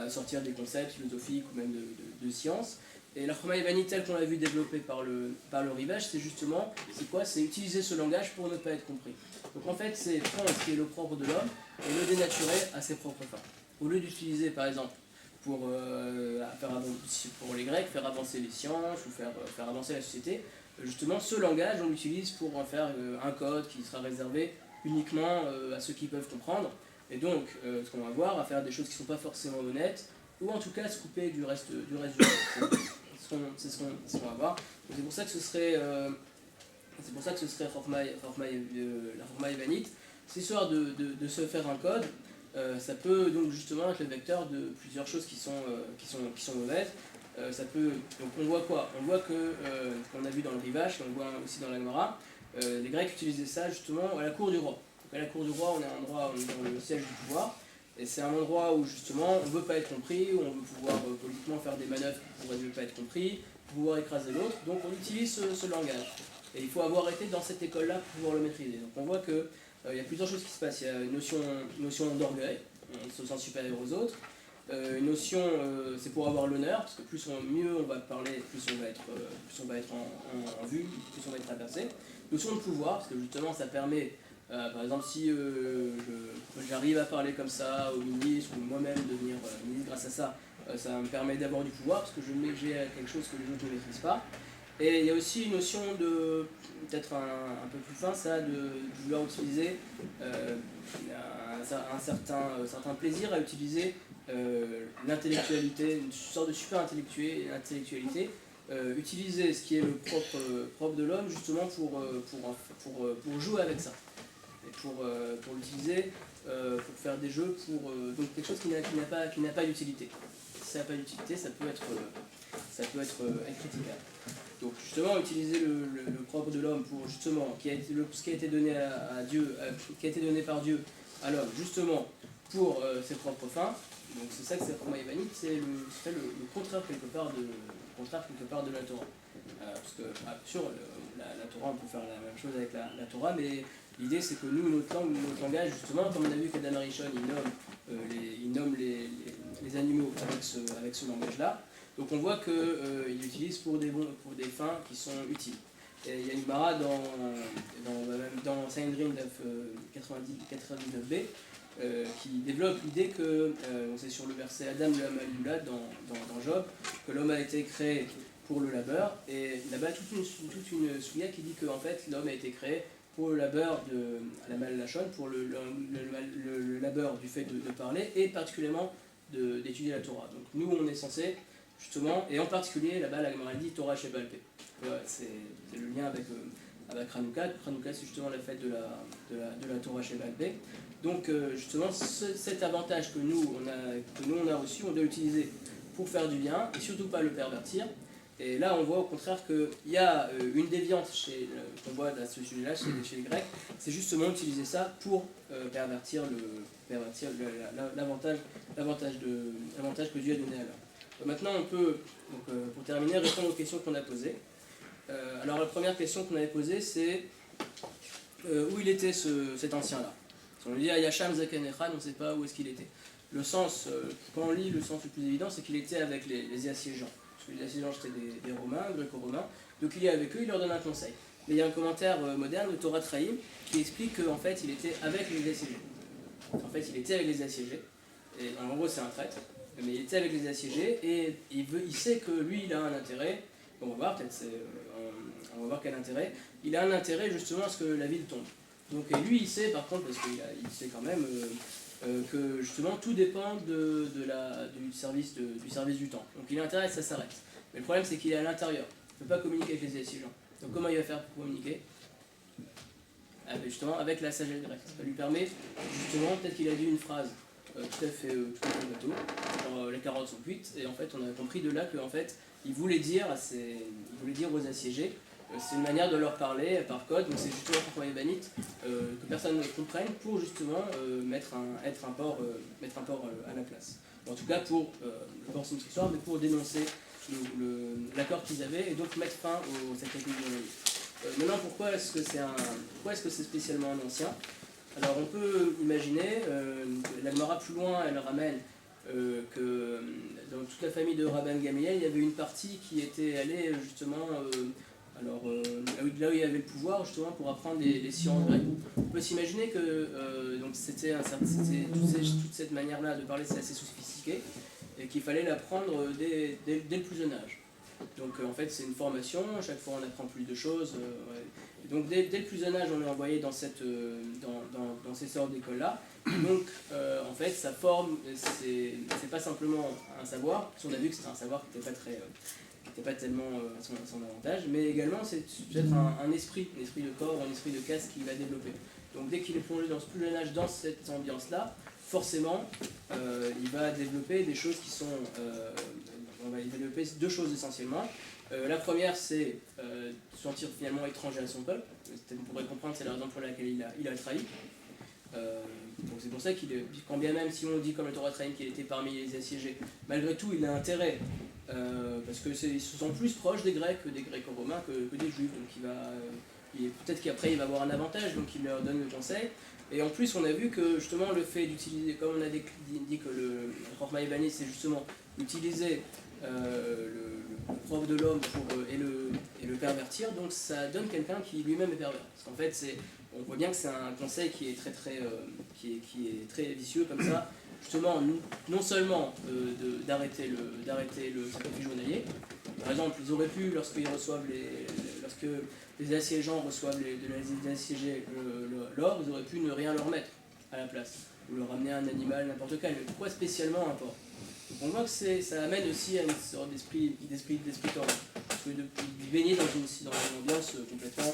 sortir des concepts philosophiques ou même de sciences. Et la Chokhma Yavanite telle qu'on l'a vu développée par le rivage, c'est justement c'est utiliser ce langage pour ne pas être compris. Donc en fait c'est prendre ce qui est le propre de l'homme et le dénaturer à ses propres fins. Au lieu d'utiliser par exemple pour les Grecs, faire avancer les sciences ou faire avancer la société. Justement, ce langage, on l'utilise pour en faire un code qui sera réservé uniquement à ceux qui peuvent comprendre. Et donc, ce qu'on va voir, à faire des choses qui ne sont pas forcément honnêtes, ou en tout cas se couper du reste du monde. C'est ce qu'on va voir. C'est pour ça que ce serait la Chokhma Yavanite. C'est histoire de se faire un code. Ça peut donc justement être le vecteur de plusieurs choses qui sont mauvaises. Donc on voit quoi ? On voit qu'on a vu dans le rivage, et on voit aussi dans la Gemara, les Grecs utilisaient ça justement à la cour du roi. Donc à la cour du roi, on est dans le siège du pouvoir, et c'est un endroit où justement on ne veut pas être compris, où on veut pouvoir politiquement faire des manœuvres pour ne pas être compris, pour pouvoir écraser l'autre, donc on utilise ce langage. Et il faut avoir été dans cette école-là pour pouvoir le maîtriser. Donc on voit qu'il y a plusieurs choses qui se passent. Il y a une notion d'orgueil, on se sent supérieur aux autres. Une notion, c'est pour avoir l'honneur, parce que mieux on va parler, plus on va être en vue, plus on va être aperçu. Notion de pouvoir, parce que justement ça permet, par exemple si j'arrive à parler comme ça au ministre, ou moi-même devenir ministre grâce à ça, ça me permet d'avoir du pouvoir, parce que j'ai quelque chose que les autres ne maîtrisent pas. Et il y a aussi une notion de, peut-être un peu plus fin, ça, de vouloir utiliser un certain plaisir à utiliser l'intellectualité, une sorte de super intellectualité, utiliser ce qui est le propre de l'homme justement pour jouer avec ça, et pour l'utiliser, pour faire des jeux, donc quelque chose qui n'a pas d'utilité. Si ça n'a pas d'utilité, ça peut être critiquable. Donc justement, utiliser le propre de l'homme pour justement, ce qui a été donné à Dieu, qui a été donné par Dieu à l'homme, justement pour ses propres fins. Donc c'est ça que c'est Chorma Yévanite, c'est le contraire quelque part de la Torah. Parce que, bien sûr, la Torah, on peut faire la même chose avec la Torah, mais l'idée c'est que nous, notre langage, justement, comme on a vu qu'Adam Arishon, il nomme les animaux avec ce langage-là. Donc on voit qu'il l'utilise pour des fins qui sont utiles. Et il y a une Gemara dans Sanhedrin 99b qui développe l'idée que, c'est sur le verset Adam l'homme al-Yulad dans Job, que l'homme a été créé pour le labeur, et là-bas toute une souya qui dit que en fait, l'homme a été créé pour le labeur de la mal-lachon, pour le labeur du fait de parler, et particulièrement d'étudier la Torah. Donc nous, on est censé justement, et en particulier, là-bas, la Gemara dit Torah Sheba'al Peh. C'est le lien avec Hanouka. Hanouka, c'est justement la fête de la Torah Sheba'al Peh. Donc, justement, cet avantage que nous, on a reçu, on doit l'utiliser pour faire du bien, et surtout pas le pervertir. Et là, on voit au contraire qu'il y a une déviance qu'on voit à ce sujet-là, chez les Grecs, c'est justement utiliser ça pour pervertir l'avantage que Dieu a donné à l'homme. Maintenant, on peut, pour terminer, répondre aux questions qu'on a posées. Alors, la première question qu'on avait posée, c'est où il était cet ancien-là. Si on lui dit Yacham Zaken Echad, on ne sait pas où est-ce qu'il était. Le sens, quand on lit, le sens le plus évident, c'est qu'il était avec les assiégeants. Parce que les assiégeants, c'était des Romains, gréco-romains. Donc, il est avec eux, il leur donne un conseil. Mais il y a un commentaire moderne de Torah Traïm qui explique qu'en fait, il était avec les assiégés. En fait, il était avec les assiégés. Et en gros, c'est un traître. Mais il était avec les assiégés et il sait que lui il a un intérêt, on va voir on va voir quel intérêt, il a un intérêt justement à ce que la ville tombe. Donc et lui il sait par contre, parce qu'il sait quand même que justement tout dépend du service du temps. Donc il a intérêt que ça s'arrête. Mais le problème c'est qu'il est à l'intérieur, il ne peut pas communiquer avec les assiégeants. Donc comment il va faire pour communiquer? Justement avec la sagesse grecque. Ça lui permet justement, peut-être qu'il a dit une phrase tout à fait bateau, genre les carottes sont cuites, et en fait on a compris de là qu'en fait il voulait dire aux assiégés, c'est une manière de leur parler par code, donc c'est justement pour Yévanite que personne ne comprenne pour justement mettre un port à la place. En tout cas pour, le port c'est une autre histoire, mais pour dénoncer l'accord qu'ils avaient et donc mettre fin au cette maintenant pourquoi est-ce que c'est spécialement un ancien? Alors on peut imaginer, la Gemara plus loin elle ramène que dans toute la famille de Rabban Gamliel il y avait une partie qui était allée justement là où il y avait le pouvoir justement pour apprendre les sciences grecques. On peut s'imaginer que donc c'était toute cette manière-là de parler, c'est assez sophistiqué et qu'il fallait l'apprendre dès le plus jeune âge. Donc en fait c'est une formation, à chaque fois on apprend plus de choses. Donc dès le plus jeune âge on est envoyé dans ces sortes d'écoles-là. Donc en fait ça forme, c'est pas simplement un savoir, parce qu'on a vu que c'était un savoir qui n'était pas tellement à son avantage, mais également c'est peut-être un esprit de corps, un esprit de casse qu'il va développer. Donc dès qu'il est plongé dans ce plus jeune âge, dans cette ambiance-là, forcément il va développer des choses qui sont... on va développer deux choses essentiellement. La première, c'est se sentir finalement étranger à son peuple. On pourrait comprendre, c'est la raison pour laquelle il a trahi. Donc c'est pour ça quand bien même si on dit comme le Torah Traim qu'il était parmi les assiégés, malgré tout il a intérêt parce qu'ils se sont plus proches des Grecs que des Gréco-Romains que des Juifs, donc peut-être qu'après il va avoir un avantage, donc il leur donne le conseil. Et en plus, on a vu que justement le fait d'utiliser, comme on a dit que le Chorma Yévanit, c'est justement utiliser le propre de l'homme et le pervertir, donc ça donne quelqu'un qui lui-même est pervers. Parce qu'en fait, on voit bien que c'est un conseil qui est qui est très vicieux comme ça, justement, non seulement d'arrêter le sacrifice journalier. Par exemple, ils auraient pu, lorsque les assiégeants reçoivent les assiégés l'or, ils auraient pu ne rien leur mettre à la place, ou leur ramener un animal, n'importe quel. Mais pourquoi spécialement un porc? Donc on voit que ça amène aussi à une sorte d'esprit torrent. Parce que de baigner dans une ambiance complètement,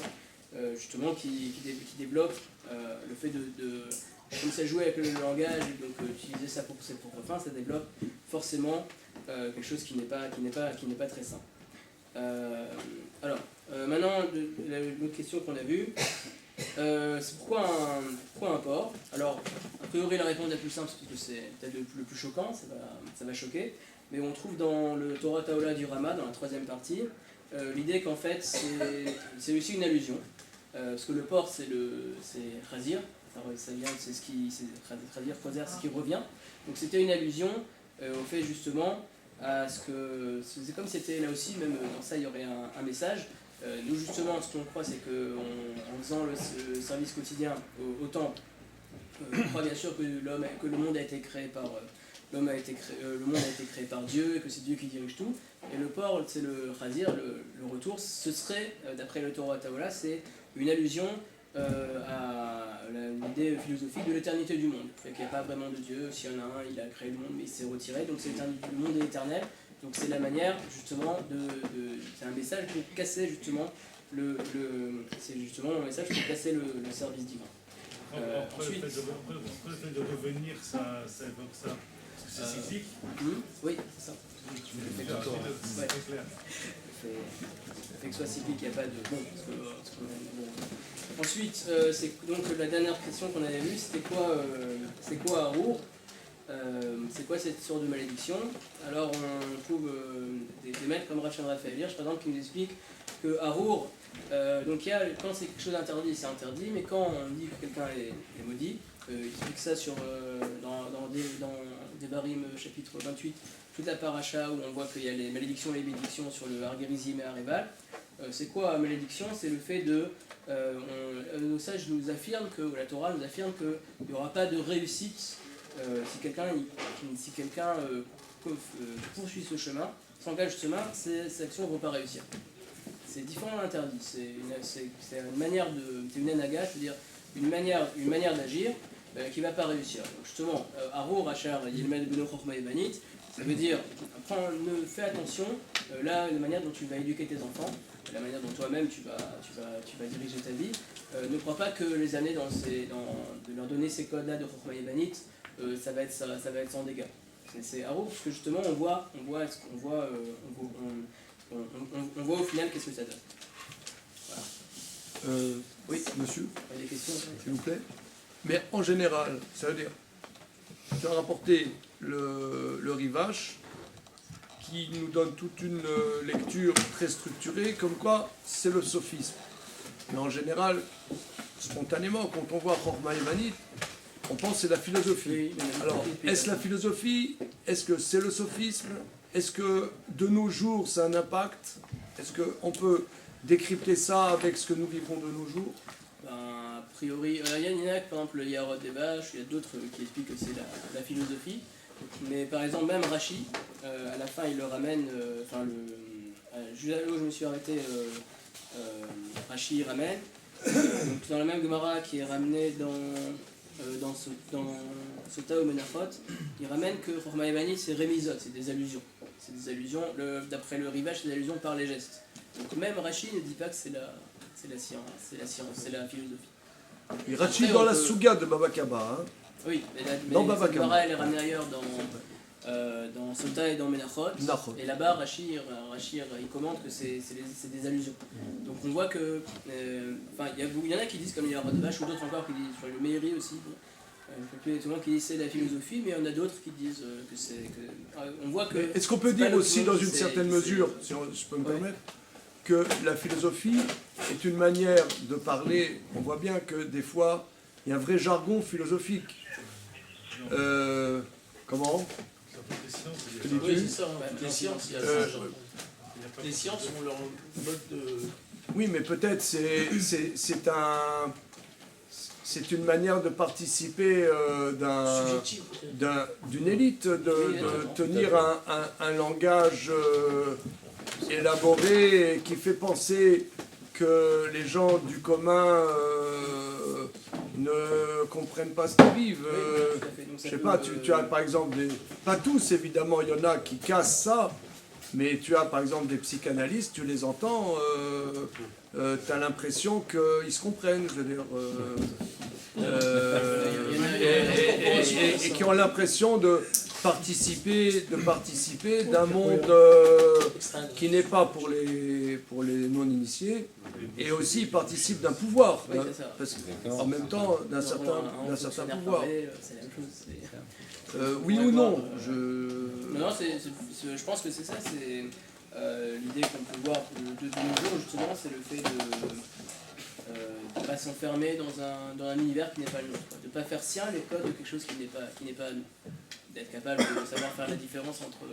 justement, qui développe le fait comme ça jouer avec le langage, et donc utiliser ça pour ses propres fins, ça développe forcément quelque chose qui n'est pas très sain. Alors, maintenant, l'autre question qu'on a vue, c'est pourquoi un porc? Alors, a priori, la réponse la plus simple, parce que c'est peut-être le plus choquant, ça va choquer, mais on trouve dans le Torah Ta'ola du Rama, dans la 3e partie, l'idée qu'en fait, c'est aussi une allusion, parce que le porc, c'est Khazir, c'est Khazir, ce qui revient, donc c'était une allusion au fait justement à ce que, c'est comme c'était là aussi, même dans ça il y aurait un message. Nous justement, ce qu'on croit, c'est qu'en faisant le service quotidien au temple, on croit bien sûr que le monde a été créé par le monde a été créé par Dieu et que c'est Dieu qui dirige tout. Et le porc, c'est le Khazir, le retour, ce serait, d'après le Torah Ta'ola, c'est une allusion à l'idée philosophique de l'éternité du monde. Fait qu'il n'y a pas vraiment de Dieu, s'il y en a un, il a créé le monde mais il s'est retiré, donc le monde est éternel. Donc c'est la manière justement c'est un message pour casser justement c'est justement un message pour casser le service divin. Ensuite, le fait de revenir, ça évoque ça. C'est cyclique. Oui, c'est ça. C'est clair. Le fait que ce soit cyclique, il n'y a pas de... Bon, Ensuite, c'est donc la dernière question qu'on avait vue, c'était quoi Harour? C'est quoi cette sorte de malédiction? Alors on trouve des maîtres comme Rachan Raphaël Hirsch, par exemple, qui nous expliquent que Harour, donc quand c'est quelque chose d'interdit, c'est interdit, mais quand on dit que quelqu'un est maudit, il explique ça dans Devarim chapitre 28, toute la paracha où on voit qu'il y a les malédictions et les bénédictions sur le Har-Gerizim et Har-Eval. C'est quoi malédiction? C'est le fait nos sages nous affirment la Torah nous affirme qu'il n'y aura pas de réussite si quelqu'un poursuit ce chemin, s'engage ce chemin, ces actions ne vont pas réussir. C'est différent de l'interdit. C'est une manière c'est une anaga, c'est-à-dire une manière d'agir qui ne va pas réussir. Donc justement, Haro, Rachar, Yilmed, Beno, Chorma, Evanit, ça veut dire fais attention la manière dont tu vas éduquer tes enfants, la manière dont toi-même tu vas diriger ta vie. Ne crois pas que les années de leur donner ces codes-là de Chorma Evanit, ça va être sans dégâts. C'est Haro, parce que justement on voit au final qu'est-ce que ça donne. Voilà. Oui, monsieur, il y a des questions, s'il vous plaît. Mais en général, ça veut dire, tu as rapporté le Rivache qui nous donne toute une lecture très structurée, comme quoi c'est le sophisme. Mais en général, spontanément, quand on voit Chorma Evanit, on pense que c'est la philosophie. Oui, alors, est-ce la philosophie? Est-ce que c'est le sophisme? Est-ce que de nos jours, ça a un impact? Est-ce qu'on peut décrypter ça avec ce que nous vivons de nos jours? A priori, il y en a, par exemple, il y a Rod des Vaches, il y a d'autres qui expliquent que c'est la philosophie. Mais par exemple, même Rashi, à la fin, il le ramène, je me suis arrêté, Rashi ramène. Donc, dans la même Gemara qui est ramenée dans Sota ou Menachot, il ramène que Chorma Evanit, c'est rémisot, c'est des allusions. C'est des allusions, d'après le Rivache, c'est des allusions par les gestes. Donc même Rashi ne dit pas que c'est la science, c'est la philosophie. Et Rashi dans la Souga de Baba Kama. Hein. Oui, mais dans cette Baba Gemara, elle est ramenée ailleurs dans Sota et dans Menachot. Et là-bas, Rashi, il commente que c'est des allusions. Donc on voit que... il y en a qui disent comme il y a Rod Vache, ou d'autres encore qui disent sur le Meiri aussi, Il y a tout le monde qui dit c'est la philosophie, mais il y en a d'autres qui disent que c'est... on voit que... Est-ce qu'on peut dire aussi, dans une certaine mesure, si je peux me permettre, que la philosophie est une manière de parler? On voit bien que des fois, il y a un vrai jargon philosophique. Comment? Oui, c'est ça. Les sciences, il y a ça. Les sciences ont leur mode de... Oui, mais peut-être c'est une manière de participer d'une élite, de tenir un langage élaboré et qui fait penser que les gens du commun ne comprennent pas ce qu'ils vivent. Je sais pas, tu as par exemple pas tous évidemment, il y en a qui cassent ça, mais tu as par exemple des psychanalystes, tu les entends, tu as l'impression qu'ils se comprennent, je veux dire, et qui ont l'impression de participer d'un monde qui n'est pas pour les non-initiés, et aussi ils participent d'un pouvoir, parce qu'en même temps d'un certain pouvoir. Oui ou non? Non, je pense que c'est ça, c'est l'idée qu'on peut voir de nos jours, justement, c'est le fait de ne pas s'enfermer dans un univers qui n'est pas le nôtre, de ne pas faire sien les codes de quelque chose qui n'est pas nous, d'être capable de savoir faire la différence entre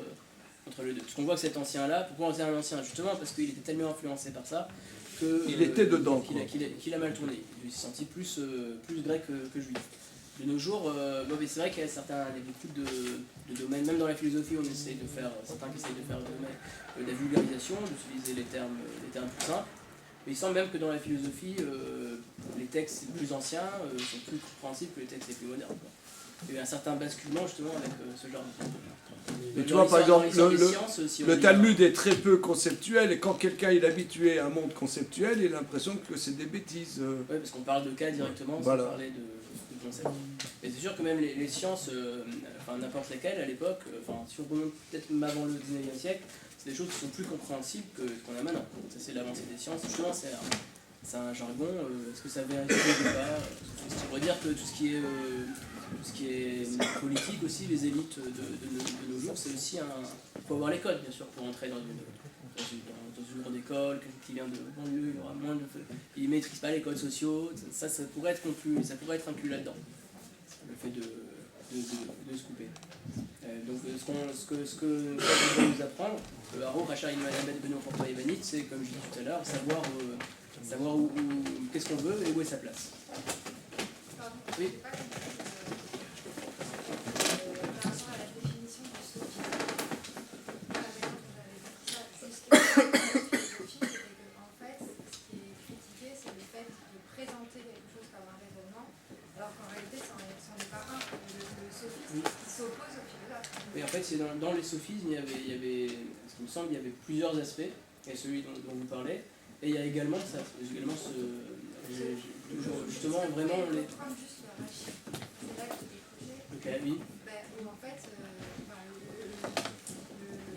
les deux. Parce qu'on voit que cet ancien-là, pourquoi on dit un ancien? Justement parce qu'il était tellement influencé par ça il était dedans, qu'il a mal tourné, il s'est senti plus grec que juif. De nos jours, c'est vrai qu'il y a beaucoup de domaines, même dans la philosophie, certains qui essayent de faire de la vulgarisation, d'utiliser les termes plus simples. Mais il semble même que dans la philosophie, les textes les plus anciens sont plus compréhensibles que les textes les plus modernes. Il y a un certain basculement justement avec ce genre de choses. Mais tu vois, par exemple, le Talmud est très peu conceptuel, et quand quelqu'un est habitué à un monde conceptuel, il a l'impression que c'est des bêtises. Oui, parce qu'on parle de cas directement, sans parler de concepts. Et c'est sûr que même les sciences, n'importe lesquelles à l'époque, si on remonte peut-être même avant le 19e siècle, c'est des choses qui sont plus compréhensibles que ce qu'on a maintenant. Ça, c'est l'avancée des sciences. Justement, c'est un jargon. Est-ce que ça vérifie ou pas? On pourrait dire que tout ce qui est politique aussi, les élites de nos jours, c'est aussi il faut avoir les codes, bien sûr, pour entrer dans une grande école, quelqu'un qui vient de banlieue, il y aura moins de... Il ne maîtrise pas les codes sociaux, ça pourrait être inclus là-dedans, le fait de se couper. Donc ce que je vais nous apprendre, c'est, comme je disais tout à l'heure, savoir qu'est-ce qu'on veut et où est sa place. Oui. Et en fait, c'est dans les sophismes, il y avait, ce qui me semble, il y avait plusieurs aspects. Il y a celui dont vous parlez, et il y a également ça, justement vraiment les. Ok, oui. En fait,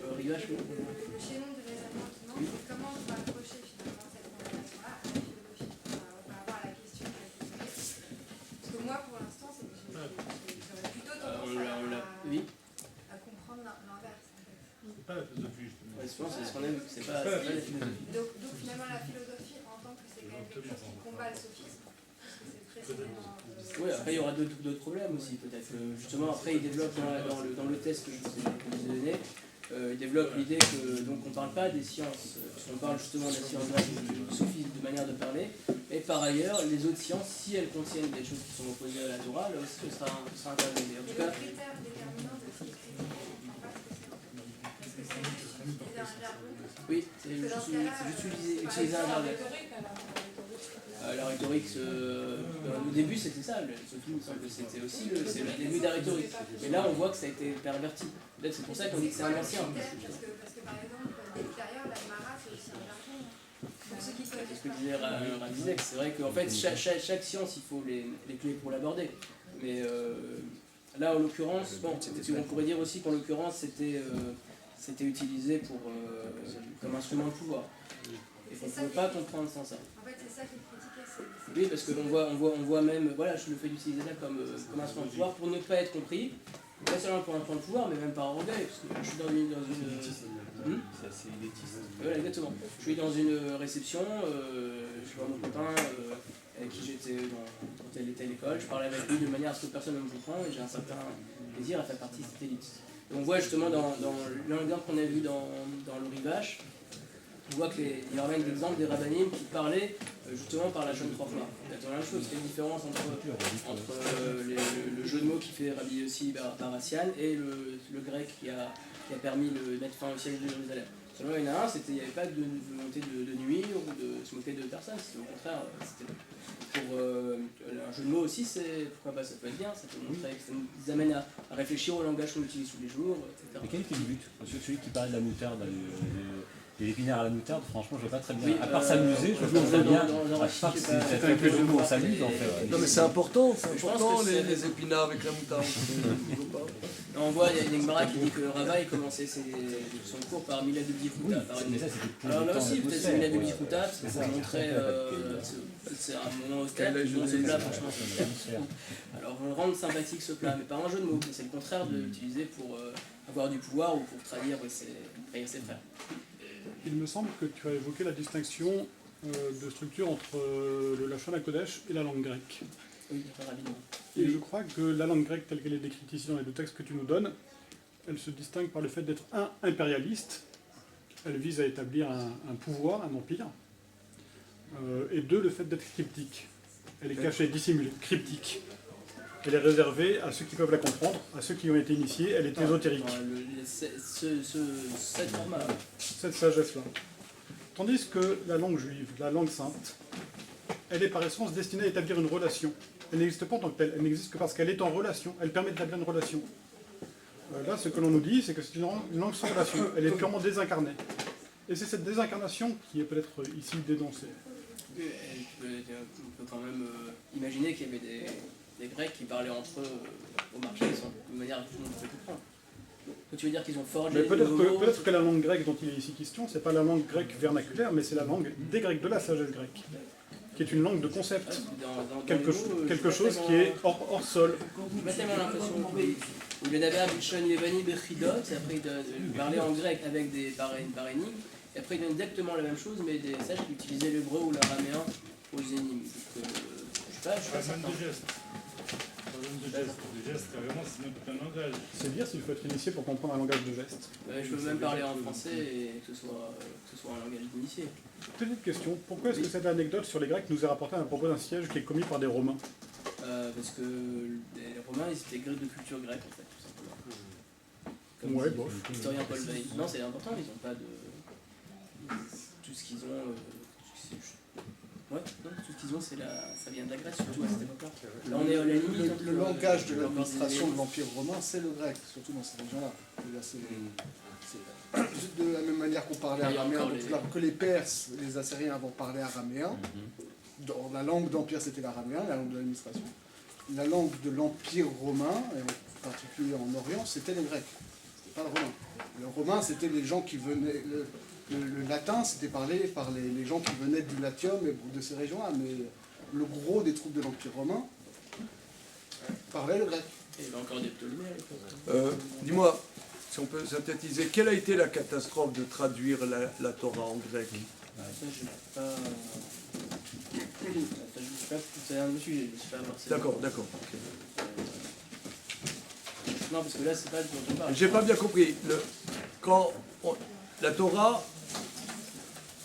le rivage, le chaînon de raisonnement qui manque, c'est comment on va approcher finalement cette relation-là à la philosophie par rapport à la question qui a été posée. Parce que moi, pour l'instant, j'aurais plutôt tendance à comprendre l'inverse. C'est pas la philosophie, justement. Ouais, souvent, c'est ce qu'on aime, c'est pas la philosophie. Donc finalement, la philosophie, en tant que c'est quand même quelque chose qui combat le sophisme, parce que c'est précisément... Oui, après il y aura d'autres problèmes aussi, peut-être. Justement, après il développe dans le test que je vous ai donné, il développe l'idée que donc on ne parle pas des sciences, on parle justement des sciences du sophisme, de manière de parler, mais par ailleurs, les autres sciences, si elles contiennent des choses qui sont opposées à la Torah, là aussi ce sera intervenu. En tout cas, le critère déterminant de ce qui est parce que c'est juste utiliser un jargon. Oui, c'est juste utiliser un jargon. La rhétorique, au début c'était ça, le sophisme, il me semble que c'était aussi c'est le début de la rhétorique. Mais là on voit que ça a été perverti. Peut-être c'est pour ça qu'on dit que c'est un ancien. Parce que par exemple, l'extérieur, la Gemara, c'est aussi un jargon. Pour ceux qui connaissent. C'est ce que disait Radizek, c'est vrai qu'en fait chaque science il faut les clés pour l'aborder. Mais là en l'occurrence, on pourrait dire aussi qu'en l'occurrence c'était utilisé comme instrument de pouvoir. Et qu'on ne pouvait pas comprendre sans ça. En fait, c'est ça qui est critiqué, Oui, parce que on voit même, voilà, je le fais d'utiliser ça comme instrument de pouvoir pour ne pas être compris, pas seulement pour un instrument de pouvoir, mais même par orgueil, parce que je suis dans une C'est assez élitiste. voilà, exactement. Je suis dans une réception, je vois mon copain avec qui j'étais dans telle et telle école, je parle avec lui de manière à ce que personne ne me comprenne et j'ai un certain plaisir à faire partie de cette élite. Et on voit justement dans l'exemple qu'on a vu dans le Rivache, on voit qu'il ramène l'exemple des rabbinim qui parlaient justement par la jeune trois fois. C'est la même chose, quelle différence entre le jeu de mots qui fait Rabbi Yossi Barassian et le grec qui a permis de mettre fin au siège de Jérusalem. Seulement il y en a un, il n'y avait pas de volonté de nuire ou de se moquer de personne, c'était au contraire, c'était pour un jeu de mots aussi, pourquoi pas, ça peut être bien, ça peut montrer que ça nous amène à réfléchir au langage qu'on utilise tous les jours, etc. Mais quel était le but? Parce que celui qui parlait de la moutarde, des épinards à la moutarde, franchement, je ne vois pas très bien. Oui, à part s'amuser, je vois très bien. À part si c'est un peu de mots, on s'amuse en fait. Non mais c'est important que les épinards avec la moutarde. On voit, il y a une Gemara qui dit que le Rava commençait son cours par Milad de Bifouta. Mais ça, c'était pour alors le là temps aussi, peut-être c'est Milad de Bifouta, C'est ça montrait, c'est un moment austère, ce plat, franchement, c'est austère. Alors, rendre sympathique ce plat, mais pas un jeu de mots, c'est le contraire de l'utiliser pour avoir du pouvoir ou pour trahir ses frères. Il me semble que tu as évoqué la distinction de structure entre le Lachon HaKodesh et la langue grecque. Oui, très rapidement. Et je crois que la langue grecque telle qu'elle est décrite ici dans les deux textes que tu nous donnes, elle se distingue par le fait d'être impérialiste, elle vise à établir un pouvoir, un empire, et deux, le fait d'être cryptique. Elle est cachée, dissimulée, cryptique. Elle est réservée à ceux qui peuvent la comprendre, à ceux qui ont été initiés, elle est ésotérique. Cette format. Cette sagesse-là. Tandis que la langue juive, la langue sainte, elle est par essence destinée à établir une relation. Elle n'existe pas en tant que telle, elle n'existe que parce qu'elle est en relation, elle permet d'établir une relation. Là, ce que l'on nous dit, c'est que c'est une langue sans relation, elle est purement désincarnée. Et c'est cette désincarnation qui est peut-être ici dénoncée. On peut quand même imaginer qu'il y avait des Grecs qui parlaient entre eux au marché de manière à tout le monde pouvait comprendre. Tu veux dire qu'ils ont forgé... Peut-être que la langue grecque dont il est ici question, c'est pas la langue grecque vernaculaire, mais c'est la langue des Grecs, de la sagesse grecque, qui est une langue de concept. Quelque chose qui est hors sol. J'ai tellement l'impression que le Naber Bichon Yevani Bechidot, après il parlait en grec avec des paréniques, et après il donne exactement la même chose, mais des sages qui utilisaient l'hébreu ou l'araméen aux énigmes. Je sais pas certain. Le geste, carrément, c'est même pas un langage. C'est dire s'il faut être initié pour comprendre un langage de geste. Je peux même parler en français et que ce soit un langage d'initié. Petite question, pourquoi est-ce que cette anecdote sur les Grecs nous est rapportée à propos d'un siège qui est commis par des Romains? Parce que les Romains, ils étaient grecs de culture grecque, en fait, tout simplement. Comme Ouais, dit bof. l'historien Paul Valéry. Non, c'est important, ils n'ont pas de... Tout ce qu'ils ont... Ouais, non, tout ce qu'ils ont, ça vient de la Grèce, surtout à cette époque-là. Là, on est à la limite entre... Le langage de l'administration de l'Empire romain, c'est le grec, surtout dans ces régions-là. C'est de la même manière qu'on parlait araméen, que les Perses, les Assyriens vont parler araméen. Dans la langue d'Empire, c'était l'araméen, la langue de l'administration. La langue de l'Empire romain, et en particulier en Orient, c'était les Grecs. C'était pas le romain. Le romain, c'était les gens qui venaient... Le latin, c'était parlé par les gens qui venaient du Latium et de ces régions-là, mais le gros des troupes de l'Empire romain parlait le grec. Et il y avait encore des Ptolémées à l'époque. Dis-moi, si on peut synthétiser, quelle a été la catastrophe de traduire la Torah en grec? Ça, je ne sais pas... C'est un autre sujet, je ne sais pas forcément... D'accord. Non, parce que là, c'est pas dont on parle. J'ai pas bien compris. La Torah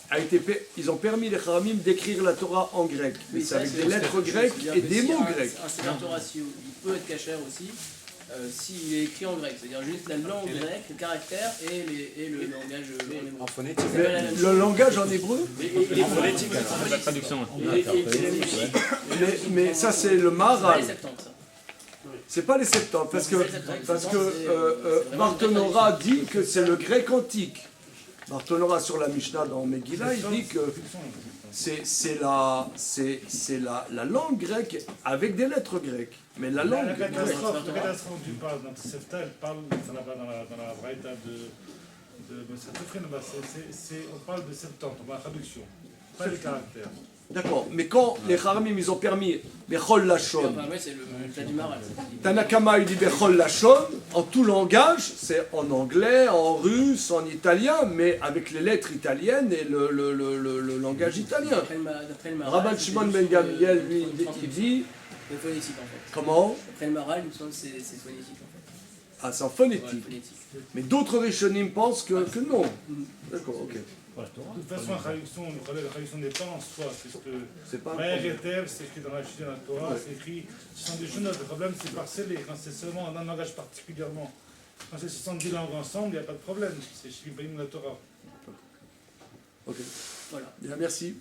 a été... Ils ont permis les Charamim d'écrire la Torah en grec. Mais c'est avec des lettres grecques et des mots grecs. Un Sefer Torah, il peut être kasher aussi, s'il est écrit en grec. C'est-à-dire juste la langue grecque, le caractère et le langage en hébreu. En phonétique. Le langage en hébreu? En phonétique, c'est la traduction. Mais ça, c'est le Maharal. C'est pas les Septante, parce que Barthénora dit que c'est le grec antique. Barthénora sur la Mishnah dans Megillah, il dit que c'est la langue grecque avec des lettres grecques. Mais la langue... La catastrophe dont tu parles dans Tosefta, elle parle, ça là-bas dans la Braïta de Moshe Tofrin, on parle de Septante, on va la traduction, pas les caractères. D'accord, mais quand les Haramim ils ont permis Bechol Lachon, Enfin, ouais, c'est le plat du Maral. Tanakama il dit Bechol Lachon, en tout langage, c'est en anglais, en russe, en italien, mais avec les lettres italiennes et le langage italien. D'après le Maral, Rabban c'est Shimon juste Ben Gamliel, lui, une il dit c'est phonétique en fait. comment? D'après le Maral, il me semble que c'est phonétique en fait. Ah, c'est en Ouais, phonétique. phonétique. Mais d'autres Rishonim pensent que non. D'accord, ok. De toute façon, la traduction n'est pas en soi, puisque C'est pas un Maher problème. Etev, c'est écrit dans la Chute de la Torah, Ouais. c'est écrit 72 notes. Le problème, c'est parcellé. Quand c'est seulement en un langage particulièrement, quand c'est 70 langues ensemble, il n'y a pas de problème. C'est Shivim de la Torah. Ok. Voilà. Bien, merci.